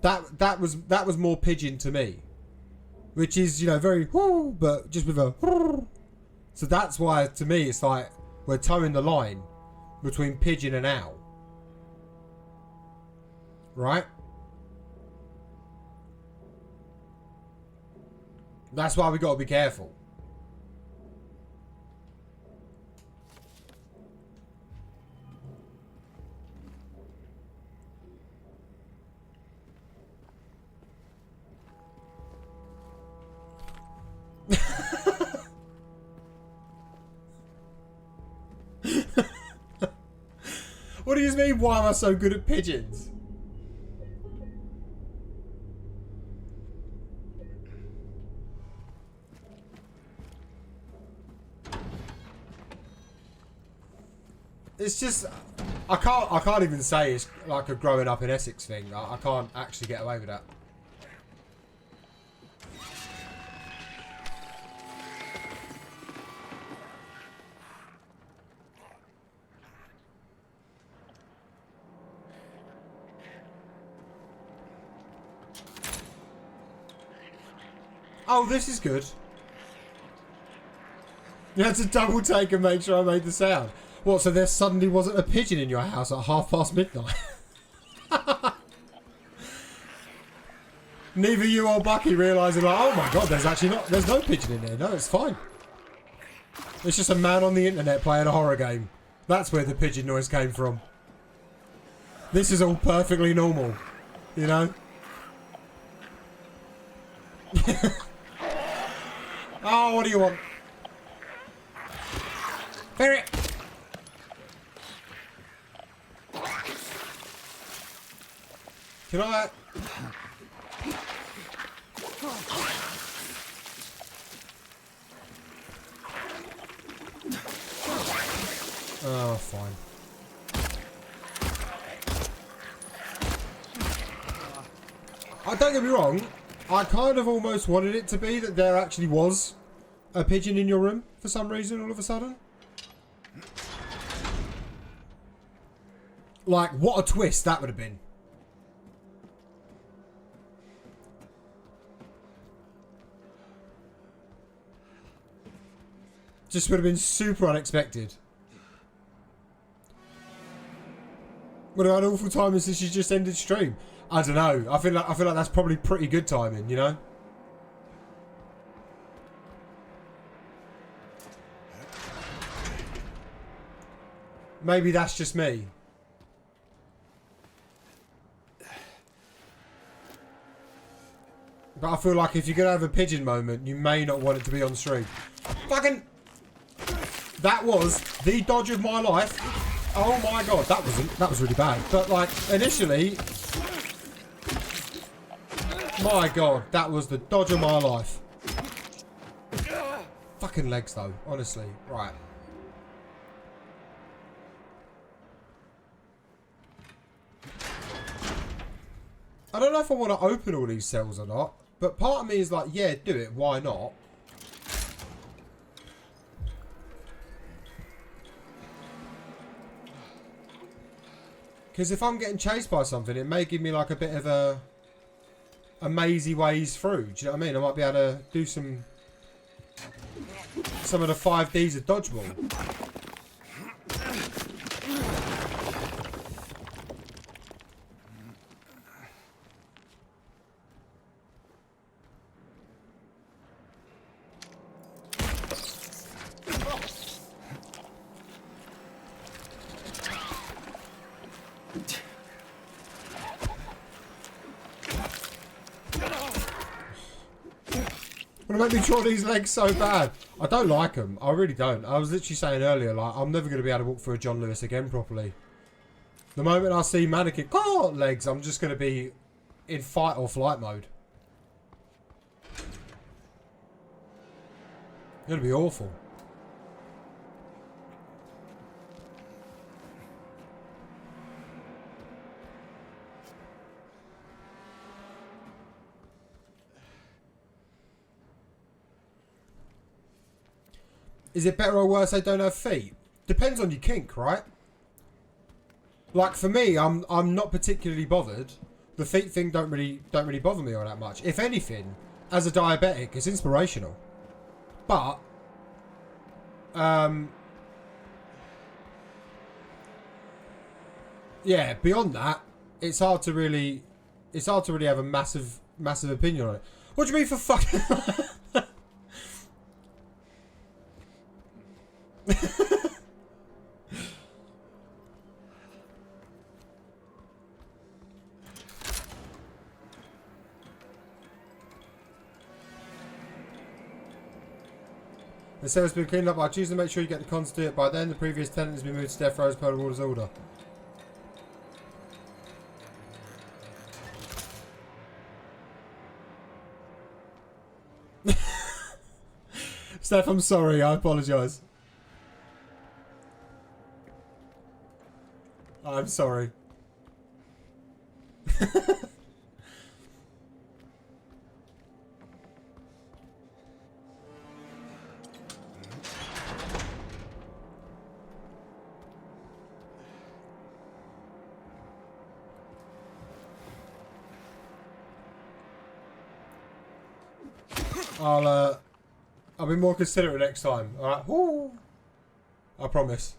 S1: that was more pigeon to me. Which is, you know, very but just with a so that's why to me it's like we're towing the line between pigeon and owl. Right? That's why we got to be careful. What do you mean, why am I so good at pigeons? It's just, I can't even say it's like a growing up in Essex thing. I can't actually get away with that. Oh, this is good. You had to double take and make sure I made the sound. What, so there suddenly wasn't a pigeon in your house at midnight? Neither you or Bucky realising like, oh my god, there's no pigeon in there. No, it's fine. It's just a man on the internet playing a horror game. That's where the pigeon noise came from. This is all perfectly normal. You know? Oh, what do you want? Ferret! Can I... Oh, fine. Don't get me wrong, I kind of almost wanted it to be that there actually was a pigeon in your room for some reason all of a sudden. Like, what a twist that would have been. Just would have been super unexpected. Would have had awful timing since you just ended stream. I don't know. I feel like that's probably pretty good timing, you know? Maybe that's just me. But I feel like if you're going to have a pigeon moment, you may not want it to be on stream. Fucking... That was the dodge of my life. Oh my god, that was really bad. But like, initially... My god, that was the dodge of my life. Fucking legs though, honestly. Right. I don't know if I want to open all these cells or not, but part of me is like, yeah, do it, why not? Because if I'm getting chased by something, it may give me like a bit of a mazy ways through. Do you know what I mean? I might be able to do some of the 5Ds of dodgeball. Wanna make me draw these legs so bad? I don't like them. I really don't. I was literally saying earlier, like, I'm never going to be able to walk through a John Lewis again properly. The moment I see mannequin legs, I'm just going to be in fight or flight mode. It's going to be awful. Is it better or worse they don't have feet? Depends on your kink, right? Like for me, I'm not particularly bothered. The feet thing don't really bother me all that much. If anything, as a diabetic, it's inspirational. But yeah, beyond that, it's hard to really have a massive opinion on it. What do you mean for fucking? The cell has been cleaned up by Tuesday. Make sure you get the cons to do it by then. The previous tenant has been moved to death row as per the warden's order. Steph, I'm sorry. I apologise. I'm sorry. I'll be more considerate next time. Alright? Woo! I promise.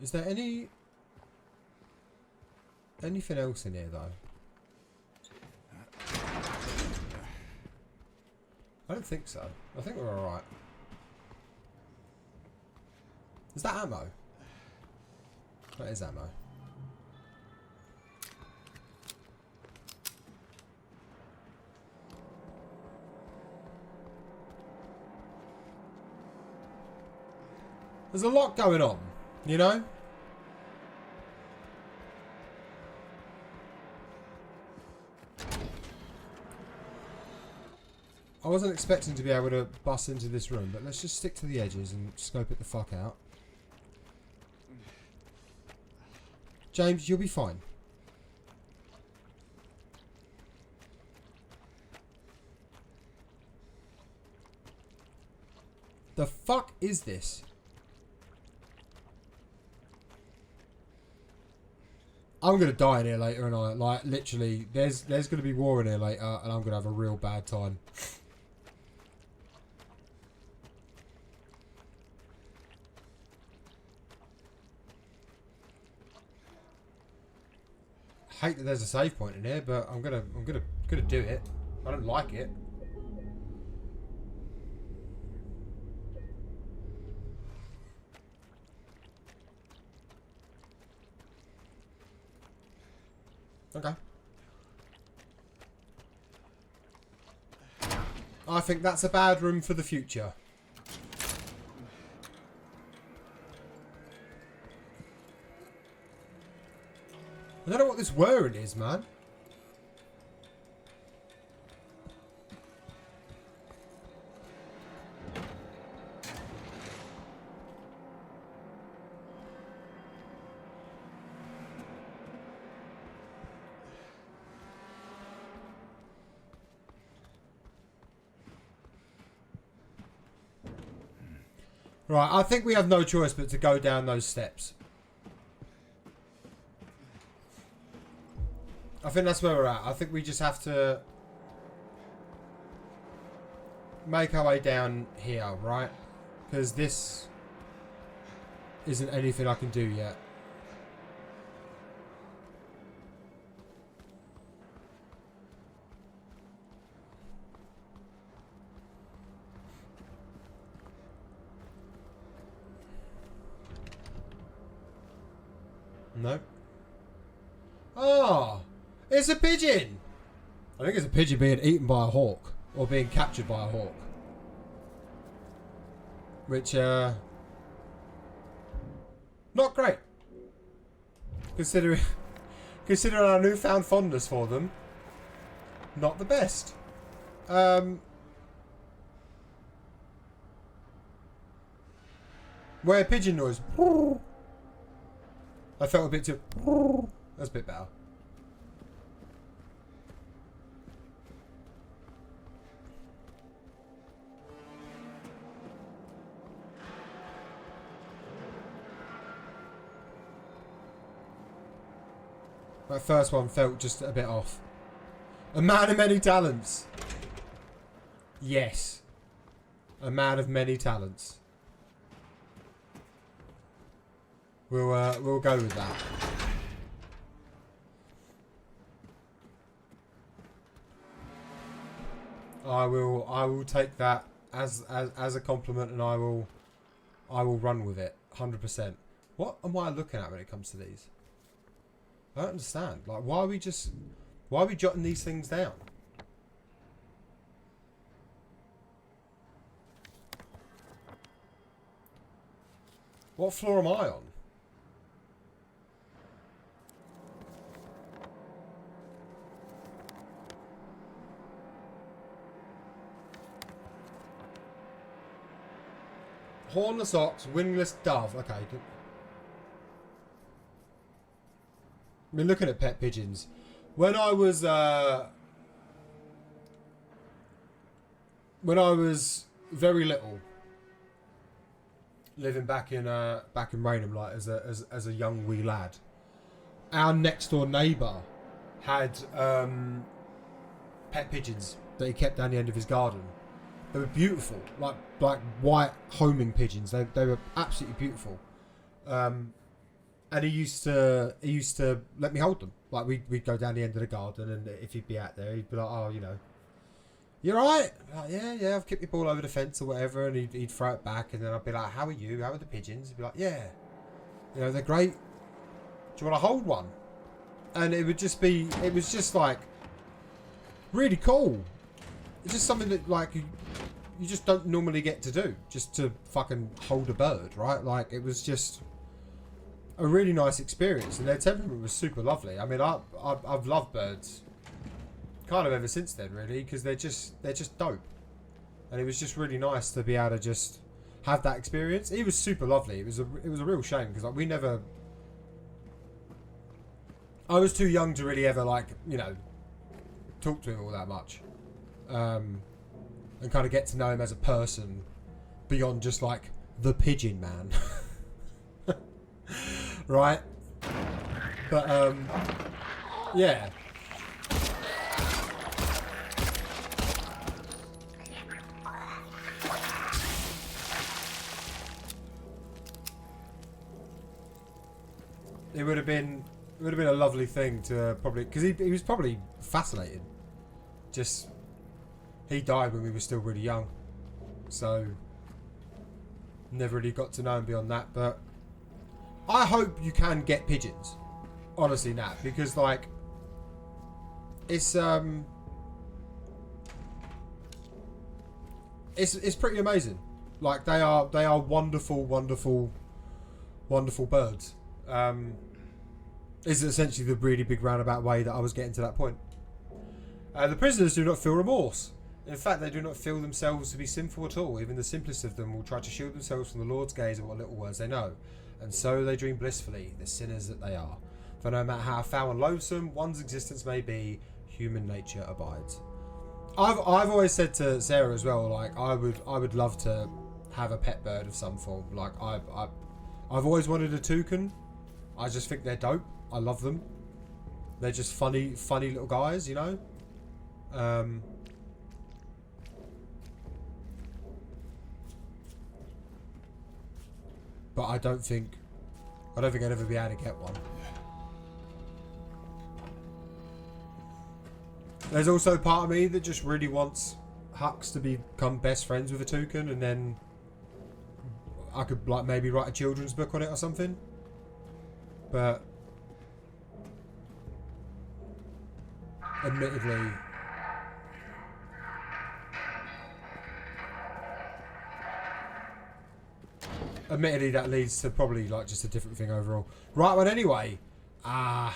S1: Is there anything else in here though? I don't think so. I think we're alright. Is that ammo? That is ammo. There's a lot going on, you know? I wasn't expecting to be able to bust into this room, but let's just stick to the edges and scope it the fuck out. James, you'll be fine. The fuck is this? I'm gonna die in here later, and I like literally. There's gonna be war in here later, and I'm gonna have a real bad time. I hate that there's a save point in here, but I'm gonna do it. I don't like it. Okay. I think that's a bad room for the future. I don't know what this whirring is, man. Right, I think we have no choice but to go down those steps. I think that's where we're at. I think we just have to make our way down here, right? Because this isn't anything I can do yet. No. Oh, it's a pigeon. I think it's a pigeon being eaten by a hawk or being captured by a hawk. Which, not great. Considering our newfound fondness for them, not the best. Where pigeon noise. I felt a bit too. That's a bit better. That first one felt just a bit off. A man of many talents. Yes. A man of many talents. We'll go with that. I will take that as a compliment, and I will run with it 100%. What am I looking at when it comes to these? I don't understand. Like, why are we jotting these things down? What floor am I on? Hornless ox, wingless dove. Okay. I mean, looking at pet pigeons. When I was very little, living back in Raynham, like as a young wee lad, our next door neighbour had pet pigeons that he kept down the end of his garden. They were beautiful, like white homing pigeons. They were absolutely beautiful. And he used to let me hold them. Like we'd go down the end of the garden, and if he'd be out there, he'd be like, "Oh, you know, you're right." Like, yeah, I've kicked my ball over the fence or whatever, and he'd throw it back, and then I'd be like, "How are you? How are the pigeons?" He'd be like, "Yeah, you know, they're great. Do you want to hold one?" And it was just like really cool. It's just something that like you just don't normally get to do, just to fucking hold a bird, right? Like it was just a really nice experience, and their temperament was super lovely. I mean, I've loved birds kind of ever since then, really, because they're just dope, and it was just really nice to be able to just have that experience. He was super lovely. It was a real shame because like I was too young to really ever like, you know, talk to him all that much, and kind of get to know him as a person beyond just like the pigeon man. Right, but yeah, it would have been a lovely thing to probably, because he was probably fascinated. Just he died when we were still really young, so never really got to know him beyond that. But I hope you can get pigeons, honestly, Nat, because like it's pretty amazing. Like they are wonderful birds. Is essentially the really big roundabout way that I was getting to that point. The prisoners do not feel remorse. In fact, they do not feel themselves to be sinful at all. Even the simplest of them will try to shield themselves from the Lord's gaze of what little words they know. And so they dream blissfully, the sinners that they are. For no matter how foul and loathsome one's existence may be, human nature abides. I've always said to Sarah as well, like I would love to have a pet bird of some form. Like I've always wanted a toucan. I just think they're dope. I love them. They're just funny little guys, you know. But I don't think I'd ever be able to get one. There's also part of me that just really wants Hux to become best friends with a toucan, and then I could like maybe write a children's book on it or something. But admittedly. Admittedly, that leads to probably like just a different thing overall. Right, but anyway, I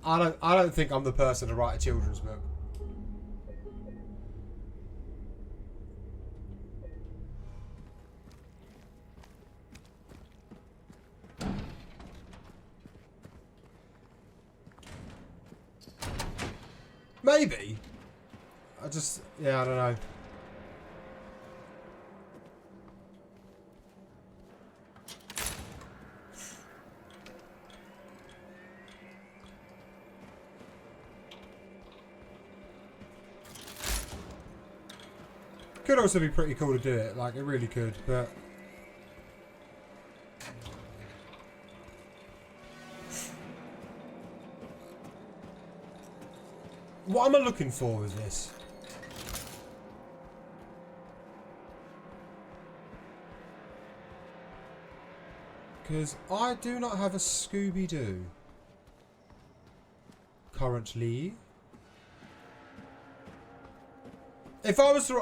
S1: don't think I'm the person to write a children's book. Maybe. I don't know. Could also be pretty cool to do it, like it really could, but what am I looking for with this? Because I do not have a Scooby-Doo currently. If I was to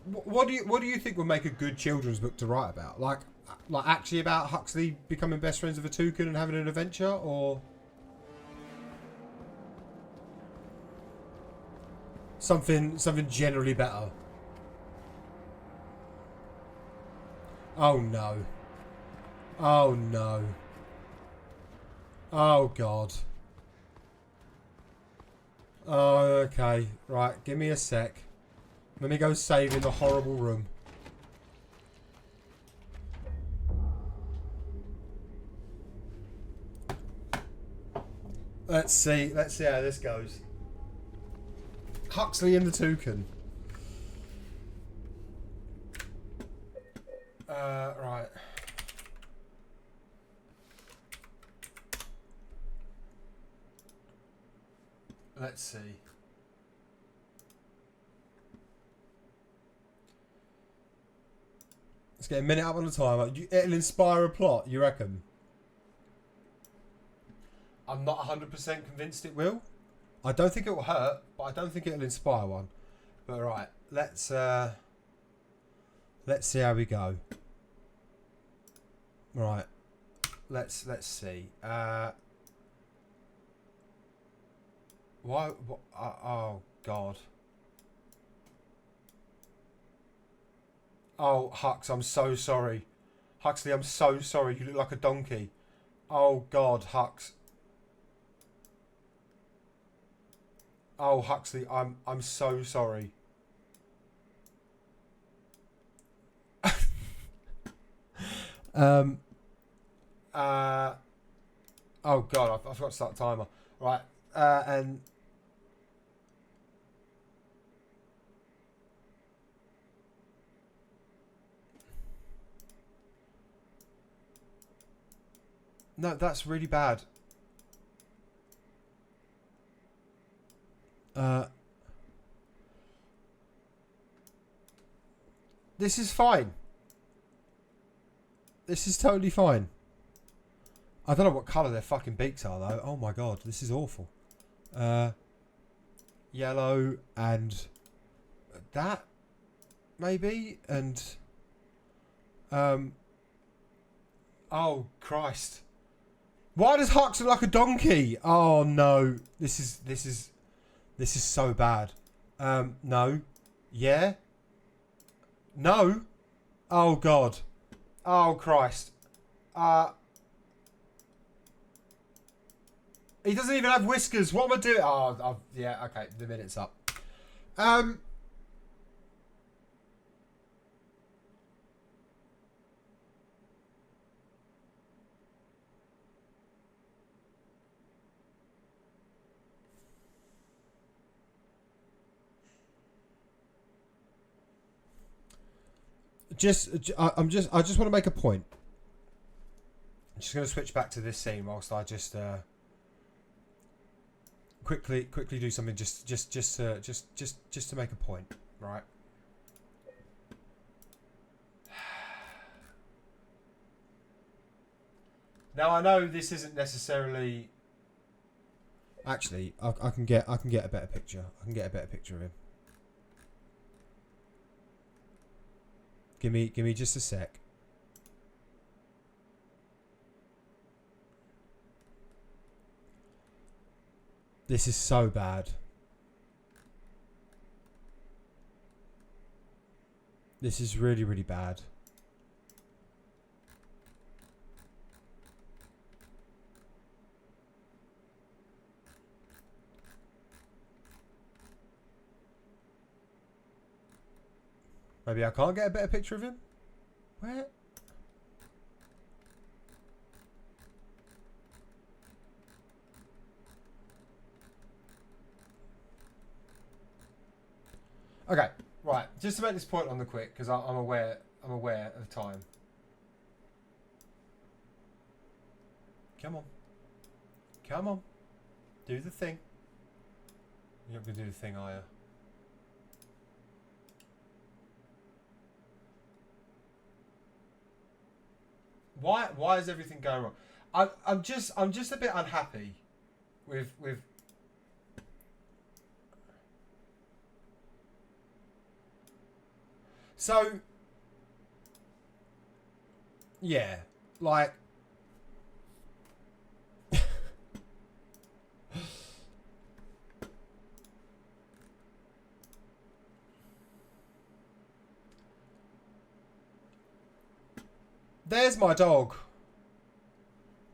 S1: what do you think would make a good children's book to write about? Like actually about Huxley becoming best friends with a toucan and having an adventure, or something generally better? Oh no. Oh no. Oh god. Oh, okay. Right, give me a sec. Let me go save in the horrible room. Let's see how this goes. Huxley and the toucan. Right. Let's see. Let's get a minute up on the timer. It'll inspire a plot, you reckon? I'm not 100% convinced it will. I don't think it will hurt, but I don't think it'll inspire one. But right, let's see how we go. Right, let's see. Why? Oh God. Oh, Hux, I'm so sorry. Huxley, I'm so sorry. You look like a donkey. Oh God, Hux. Oh, Huxley, I'm so sorry. Oh God, I forgot to start the timer. Right, and no, that's really bad. This is fine. This is totally fine. I don't know what colour their fucking beaks are though. Oh my god, this is awful. Yellow and that maybe, and oh Christ. Why does Hux look like a donkey? Oh no. This is so bad. No. Yeah. No. Oh god. Oh Christ. He doesn't even have whiskers. What am I doing? Oh, yeah, okay, the minute's up. I just want to make a point. I'm just going to switch back to this scene whilst I just quickly do something just to make a point, right? Now I know this isn't necessarily Actually, I can get a better picture. I can get a better picture of him. Give me just a sec. This is so bad. This is really, really bad. Maybe I can't get a better picture of him? Where? Okay, right. Just to make this point on the quick, because I'm aware of time. Come on. Come on. Do the thing. You're not going to do the thing, are you? Why is everything going wrong? I'm just a bit unhappy with so yeah, like there's my dog.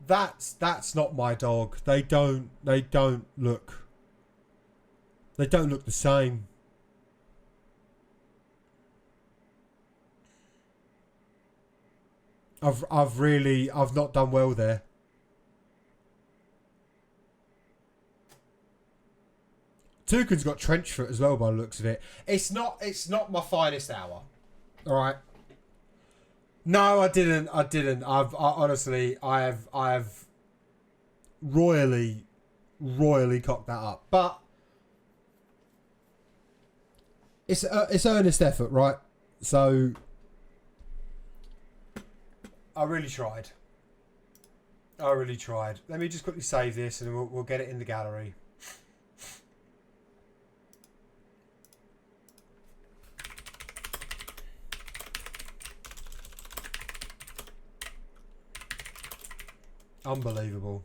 S1: That's not my dog. They don't look the same. I've not done well there. Toucan's got trench foot as well by the looks of it. It's not my finest hour. All right. No, I didn't. I've honestly, I've royally cocked that up. But it's earnest effort, right? So I really tried. Let me just quickly save this, and we'll get it in the gallery. Unbelievable.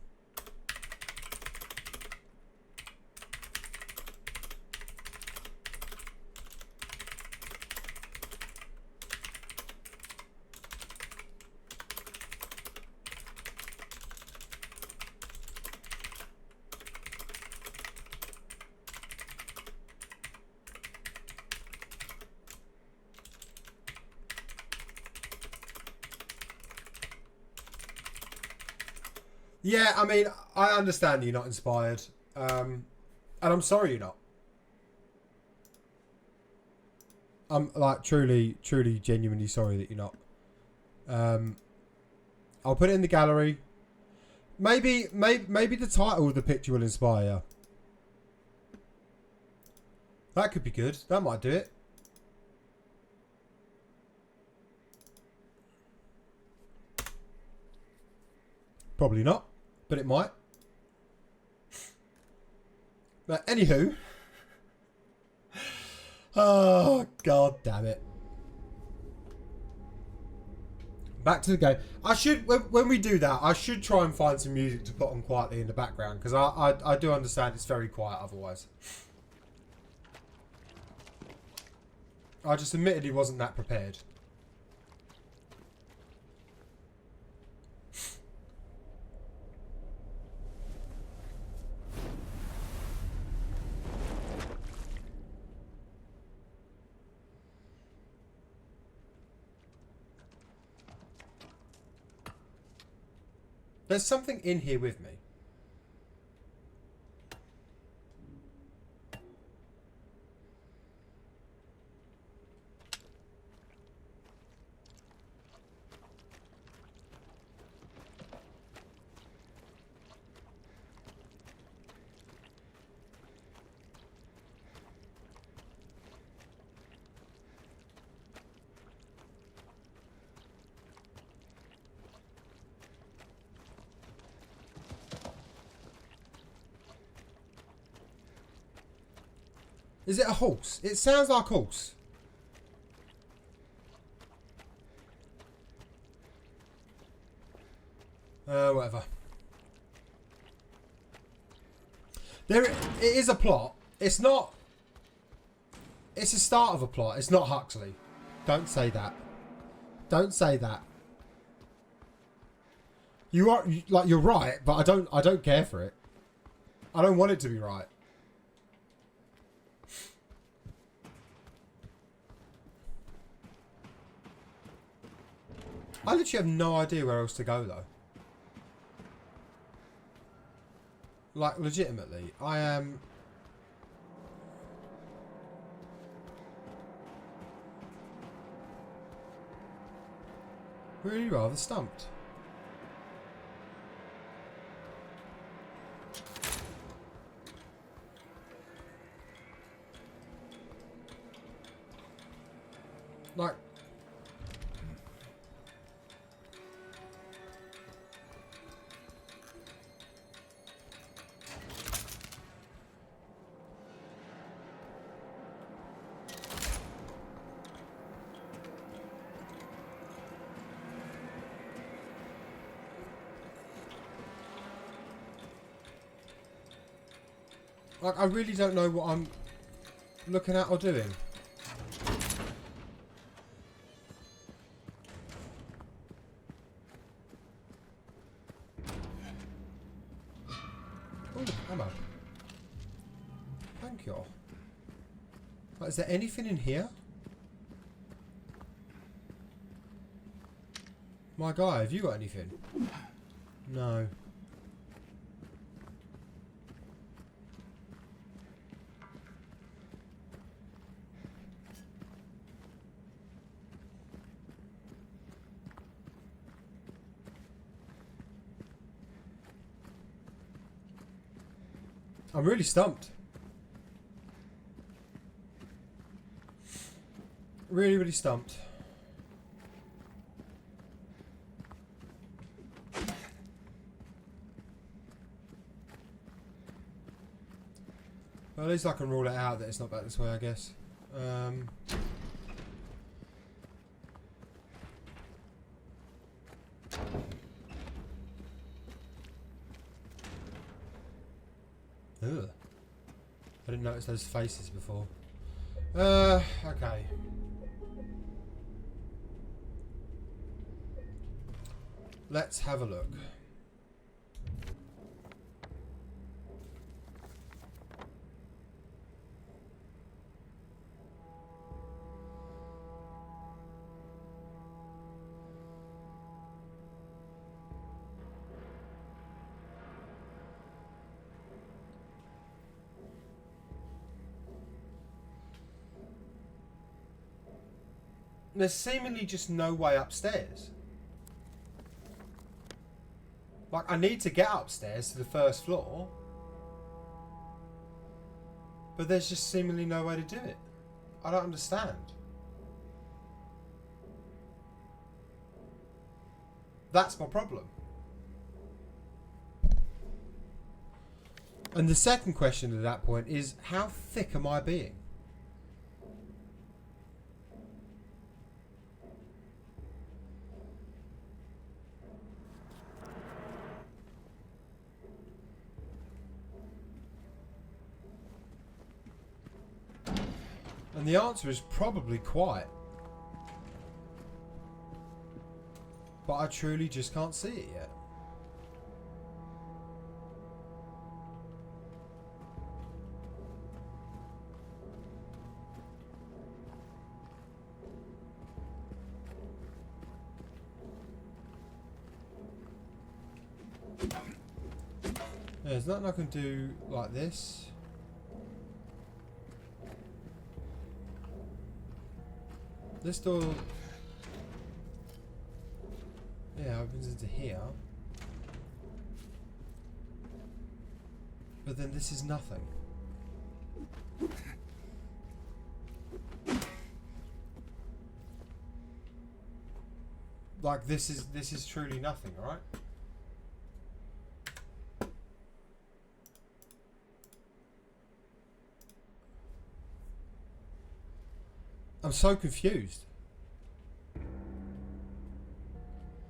S1: Yeah, I mean, I understand you're not inspired. And I'm sorry you're not. I'm like truly, genuinely sorry that you're not. I'll put it in the gallery. Maybe the title of the picture will inspire you. That could be good. That might do it. Probably not, but it might. But anywho, oh god damn it! Back to the game. I should when we do that, I should try and find some music to put on quietly in the background, because I do understand it's very quiet otherwise. I just admittedly wasn't that prepared. There's something in here with me. Is it a horse? It sounds like a horse. Whatever. It is a plot. It's not... It's a start of a plot. It's not Huxley. Don't say that. Don't say that. You are... Like, you're right, but I don't care for it. I don't want it to be right. I literally have no idea where else to go, though. Like, legitimately, I am... really rather stumped. Like... Like, I really don't know what I'm looking at or doing. Oh, ammo. Thank you. Like, is there anything in here? My guy, have you got anything? No. I'm really stumped. Really, really stumped. Well, at least I can rule it out that it's not back this way, I guess. Ugh. I didn't notice those faces before. Okay. Let's have a look. There's seemingly just no way upstairs. Like, I need to get upstairs to the first floor. But there's just seemingly no way to do it. I don't understand. That's my problem. And the second question at that point is, how thick am I being? And the answer is probably quite. But I truly just can't see it yet. Yeah, there's nothing I can do like this. This door, yeah, opens into here. But then this is nothing. Like, this is truly nothing, right? I'm so confused.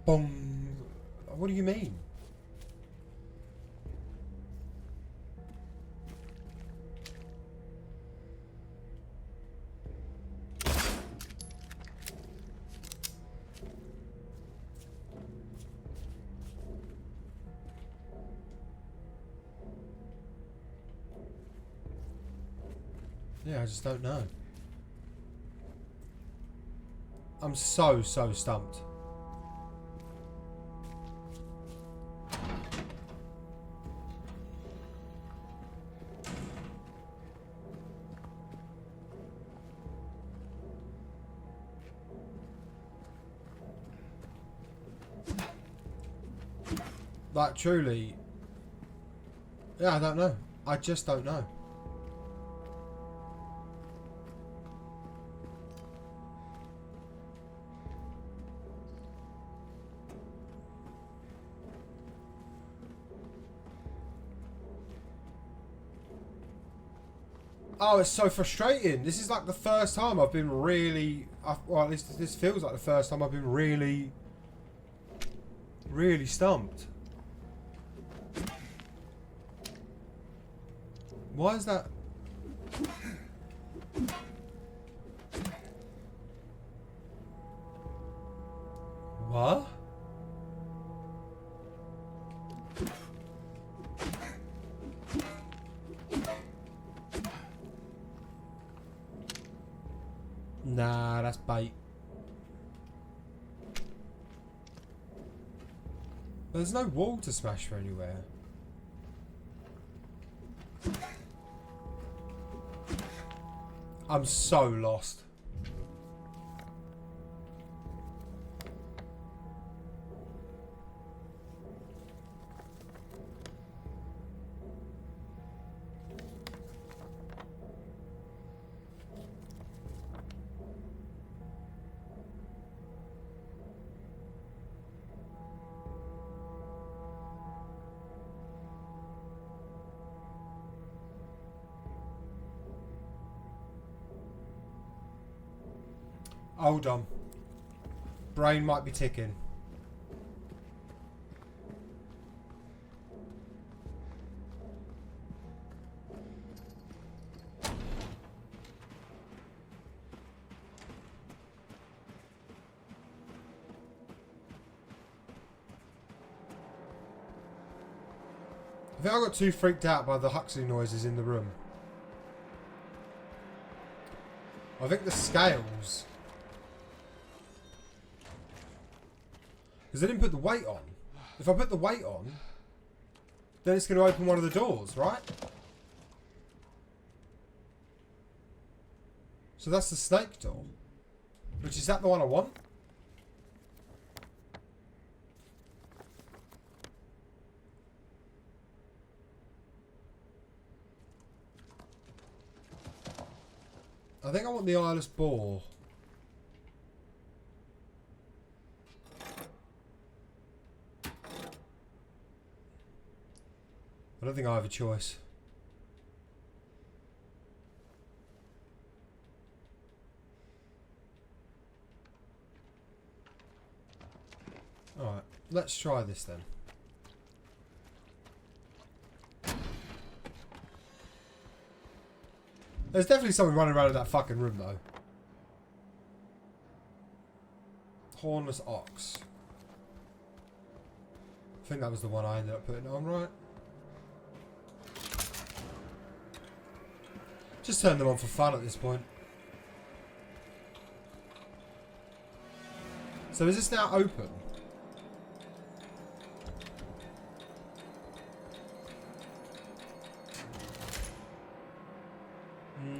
S1: Boom. What do you mean? Yeah, I just don't know. I'm so stumped. Like, truly. Yeah, I don't know. I just don't know. Oh, it's so frustrating. This is like the first time I've been really... well, at least this feels like the first time I've been really stumped. Why is that... What? Nah, that's bait. There's no wall to smash for anywhere. I'm so lost. Hold on. Brain might be ticking. I think I got too freaked out by the Huxley noises in the room. I think the scales... Because I didn't put the weight on. If I put the weight on, then it's going to open one of the doors, right? So that's the snake door. Which, is that the one I want? I think I want the eyeless boar. I don't think I have a choice. Alright, let's try this then. There's definitely someone running around in that fucking room though. Hornless ox. I think that was the one I ended up putting on, right? Just turn them on for fun at this point. So is this now open?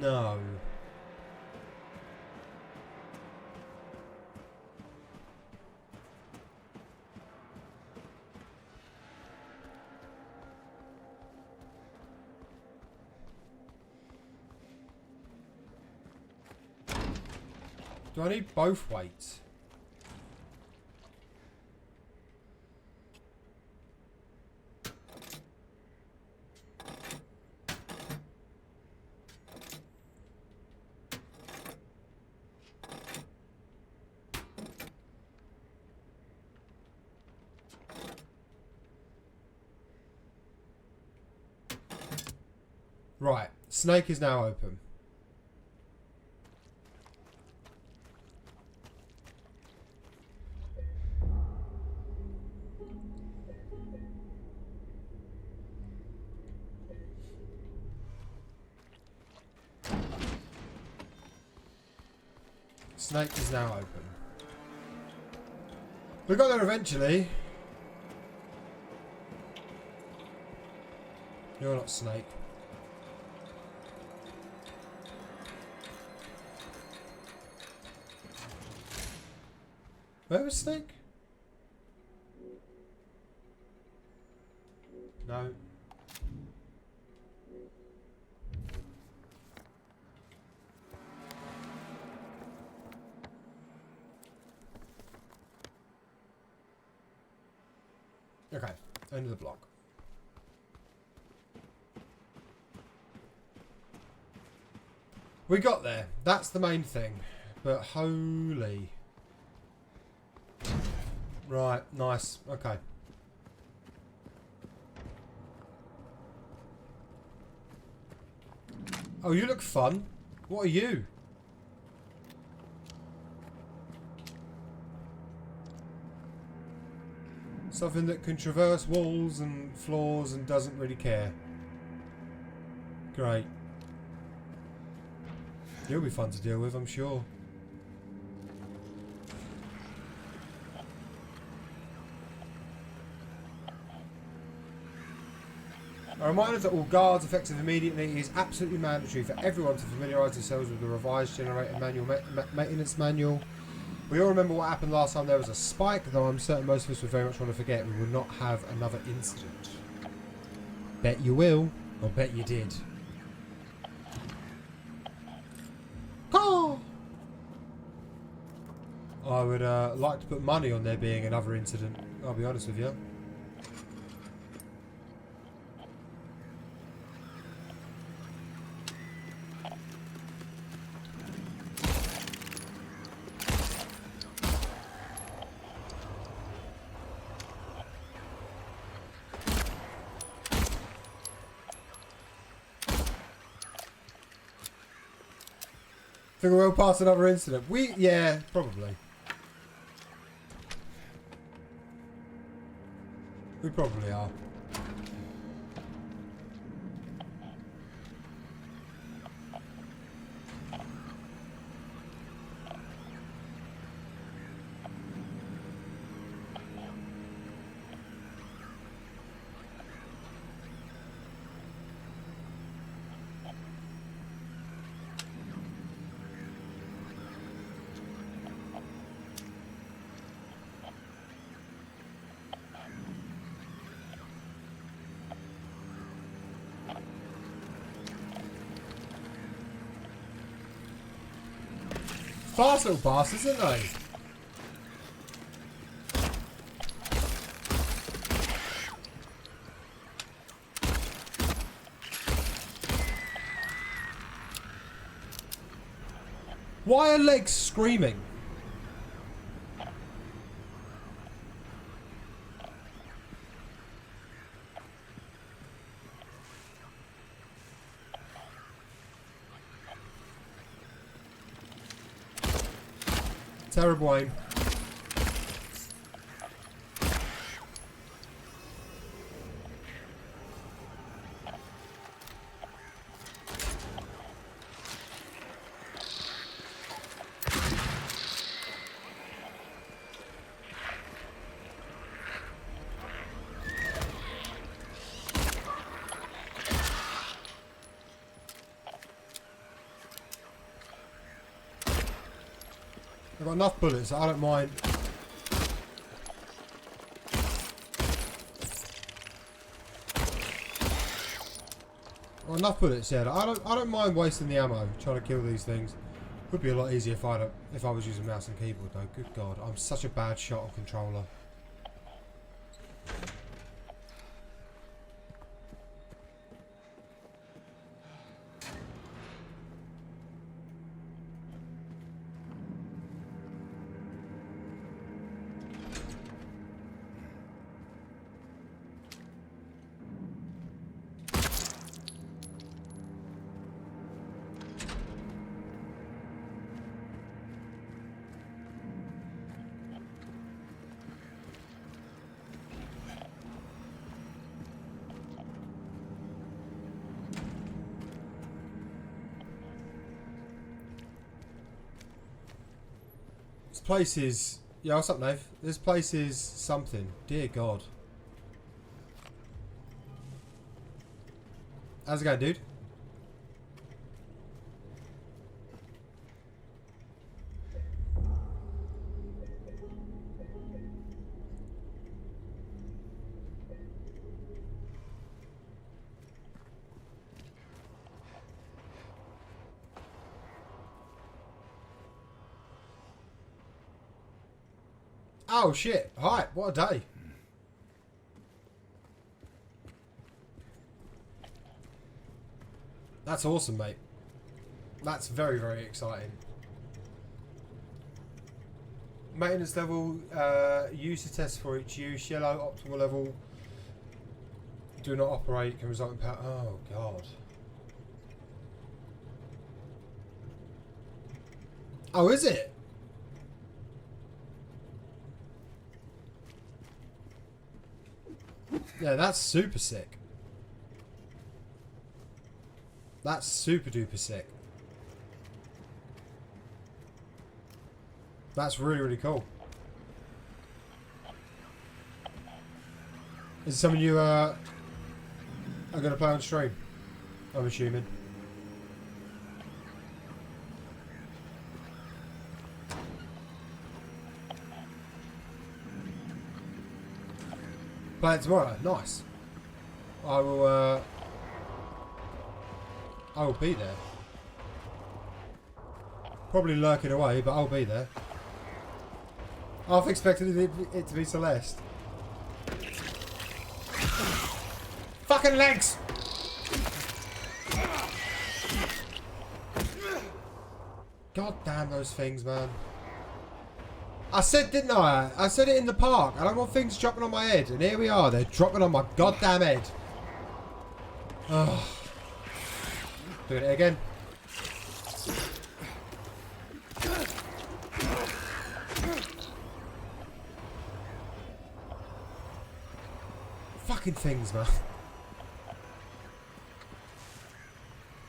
S1: No. Do I need both weights? Right. Snake is now open. Snake is now open. We got there eventually. You're not Snake. Where was Snake? No. Okay, end of the block. We got there. That's the main thing. But holy. Right, nice. Okay. Oh, you look fun. What are you? Something that can traverse walls and floors and doesn't really care. Great. You'll be fun to deal with, I'm sure. A reminder that all guards effective immediately is absolutely mandatory for everyone to familiarise themselves with the revised generator manual maintenance manual. We all remember what happened last time there was a spike, though I'm certain most of us would very much want to forget. We will not have another incident. Bet you will, or bet you did. Oh! I would like to put money on there being another incident, I'll be honest with you. Think we're well past another incident. Yeah, probably. We probably are. Fast little bastards, aren't they? Why are legs screaming? Terrible aim. I've got enough bullets, I don't mind. Well, enough bullets, yeah. I don't mind wasting the ammo trying to kill these things. Would be a lot easier if I was using mouse and keyboard though. Good God, I'm such a bad shot on controller. This place is... Yeah, what's up, Nave? This place is something. Dear God. How's it going, dude? Oh shit! Hi, what a day! That's awesome, mate. That's very, very exciting. Maintenance level, user test for each use. Yellow, optimal level. Do not operate, can result in power. Oh god. Oh, is it? Yeah, that's super sick. That's super duper sick. That's really, really cool. Is it something you are going to play on stream? I'm assuming. Play it tomorrow. Nice. I will be there. Probably lurking away, but I'll be there. Half expected it to be Celeste. Fucking legs! God damn those things, man. I said, didn't I? I said it in the park, and I got things dropping on my head, and here we are. They're dropping on my goddamn head. Ugh. Doing it again. Fucking things, man.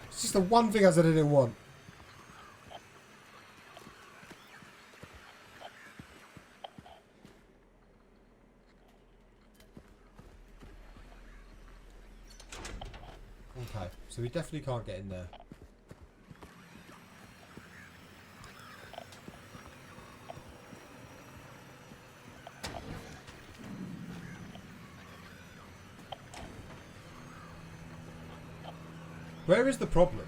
S1: It's just the one thing I said I didn't want. Okay, so we definitely can't get in there. Where is the problem?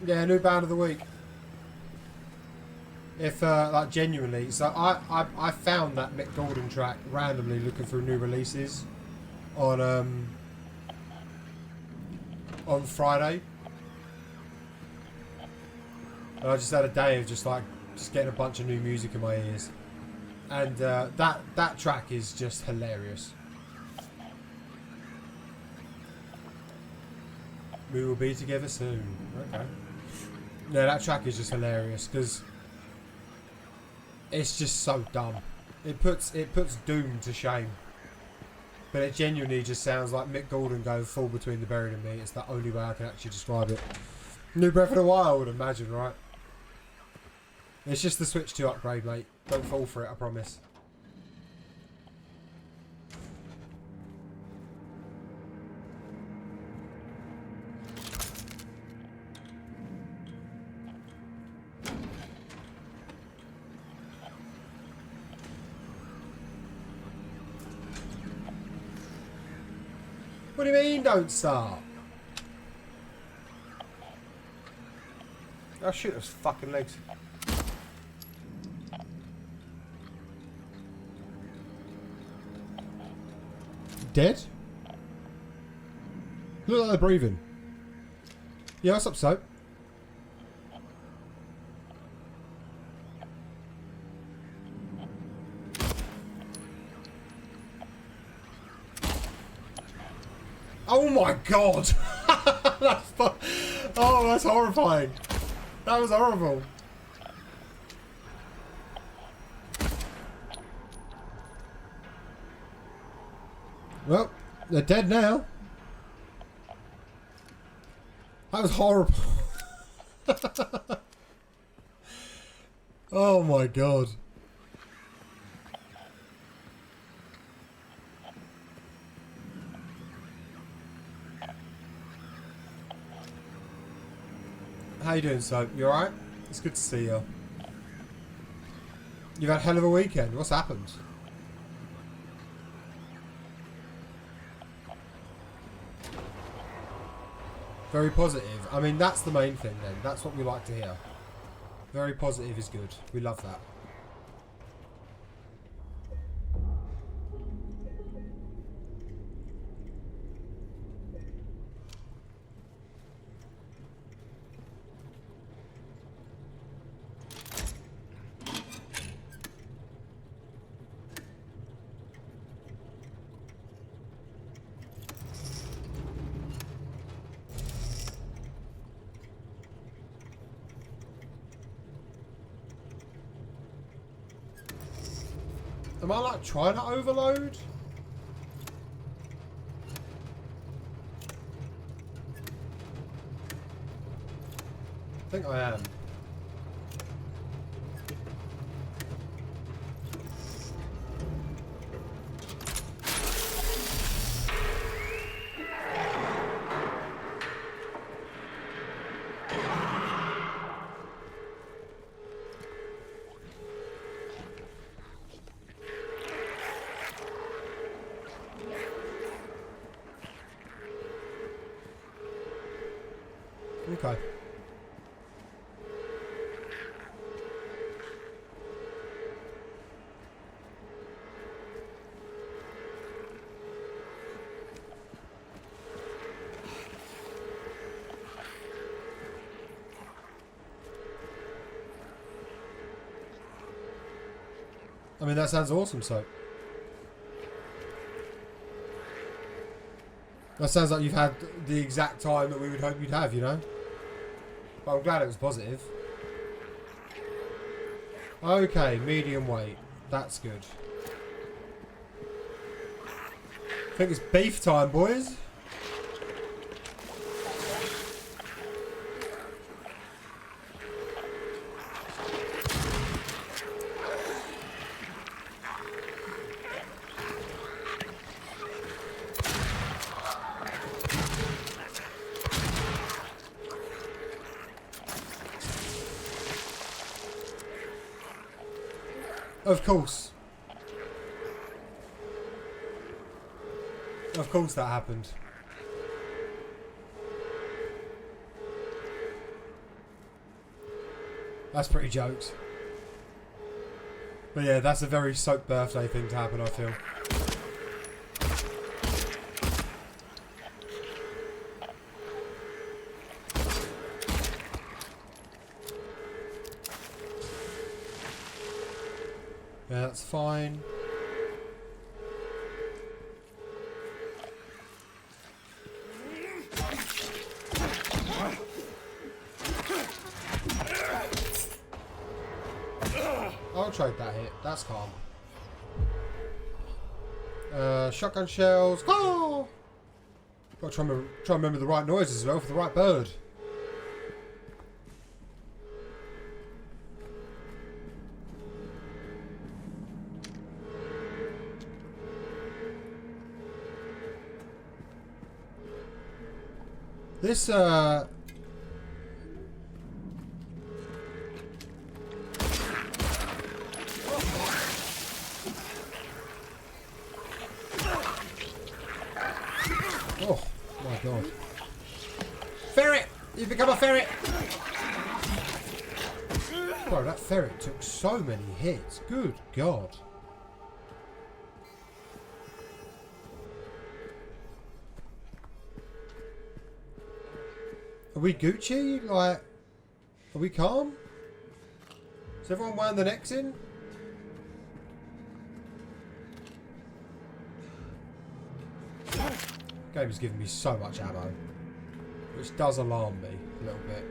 S1: Yeah, new band of the week. If like genuinely, so I found that Mick Gordon track randomly looking through new releases on Friday, and I just had a day of just getting a bunch of new music in my ears, and that track is just hilarious. We will be together soon. Okay. Yeah, that track is just hilarious because it's just so dumb. It puts Doom to shame. But it genuinely just sounds like Mick Gordon going full between the buried and me. It's the only way I can actually describe it. New Breath of the Wild, imagine, right? It's just the Switch 2 upgrade, mate. Don't fall for it, I promise. What do you mean, don't start? Oh, shoot those fucking legs. Dead? Look like they're breathing. Yeah, what's up, Soap? my god! Oh, that's horrifying. That was horrible. Well, they're dead now. That was horrible. Oh my god. How you doing, Soap? You alright? It's good to see you. You've had a hell of a weekend. What's happened? Very positive. I mean, that's the main thing then. That's what we like to hear. Very positive is good. We love that. Am I like trying to overload? I think I am. Okay. I mean, that sounds awesome, so. That sounds like you've had the exact time that we would hope you'd have, you know? But I'm glad it was positive. Okay, medium weight. That's good. I think it's beef time, boys. Of course. Of course that happened. That's pretty jokes. But yeah, that's a very Soap birthday thing to happen, I feel. Yeah, that's fine. I'll trade that hit. That's calm. Shotgun shells. Oh! Got to try and remember the right noises as well for the right bird. This, Oh, my God. Ferret! You've become a ferret! Bro, that ferret took so many hits. Good God. Are we Gucci? Like, are we calm? Is everyone wearing the necks in? Okay, game is giving me so much ammo, which does alarm me a little bit.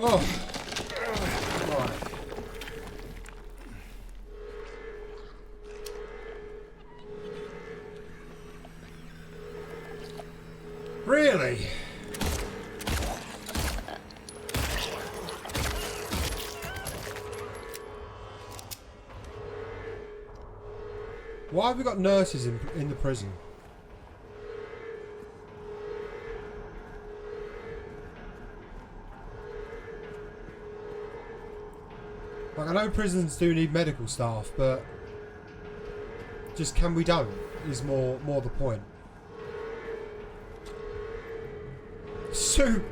S1: Oh, right. Really? Why have we got nurses in the prison? Like, I know prisons do need medical staff, but just can we don't is more the point. Soup.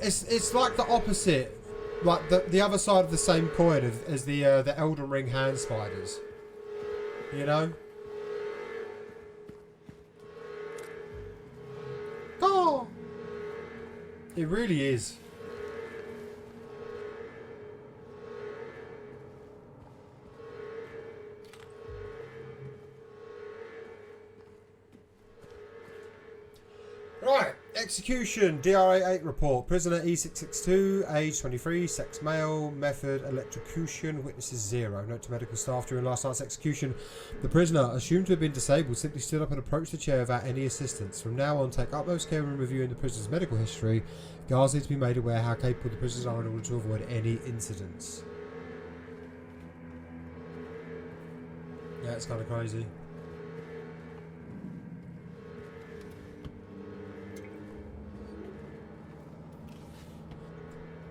S1: It's like the opposite, like the other side of the same coin as the Elden Ring hand spiders. You know? Oh! It really is. Right, execution, DRA8 report. Prisoner E662, age 23, sex male, method electrocution, witnesses 0. Note to medical staff during last night's execution. The prisoner, assumed to have been disabled, simply stood up and approached the chair without any assistance. From now on, take utmost care when reviewing the prisoner's medical history. Guards need to be made aware how capable the prisoners are in order to avoid any incidents. Yeah, it's kind of crazy.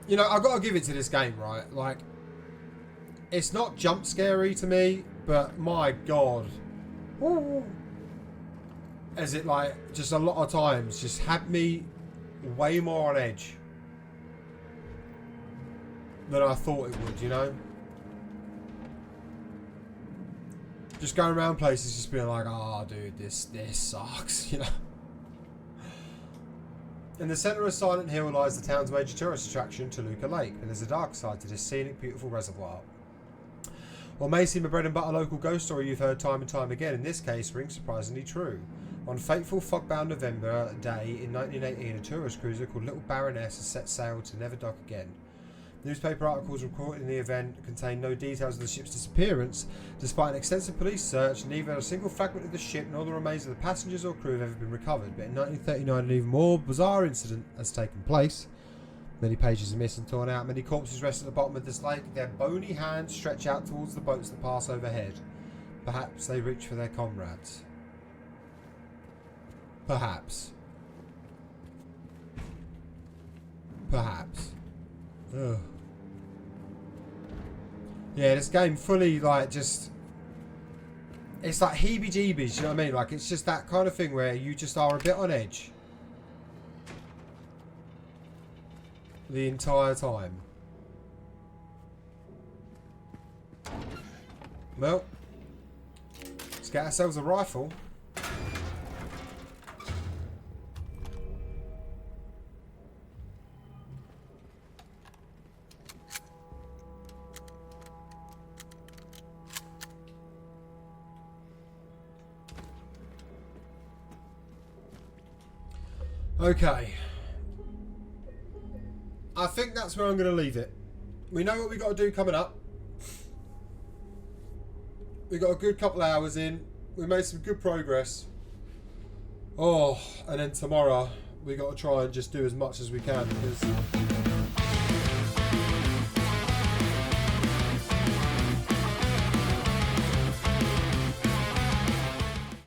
S1: You know, I've got to give it to this game, right? Like, it's not jump scary to me, but my God. Ooh. As it, like, just a lot of times just had me way more on edge than I thought it would, you know? Just going around places just being like, oh, dude, this sucks, you know? In the centre of Silent Hill lies the town's major tourist attraction, Toluca Lake, but there's a dark side to this scenic, beautiful reservoir. What may seem a bread and butter local ghost story you've heard time and time again, in this case rings surprisingly true. On fateful fog-bound November day in 1918, a tourist cruiser called Little Baroness has set sail to never dock again. Newspaper articles reporting the event contain no details of the ship's disappearance. Despite an extensive police search, neither a single fragment of the ship nor the remains of the passengers or crew have ever been recovered. But in 1939, an even more bizarre incident has taken place. Many pages are missing, torn out. Many corpses rest at the bottom of this lake. Their bony hands stretch out towards the boats that pass overhead. Perhaps they reach for their comrades. Perhaps. Perhaps. Ugh. Yeah, this game fully, like, just... It's like heebie-jeebies, you know what I mean? Like, it's just that kind of thing where you just are a bit on edge. The entire time. Well, let's get ourselves a rifle. Okay. I think that's where I'm going to leave it. We know what we got to do coming up. We got a good couple hours in. We made some good progress. Oh, and then tomorrow we got to try and just do as much as we can because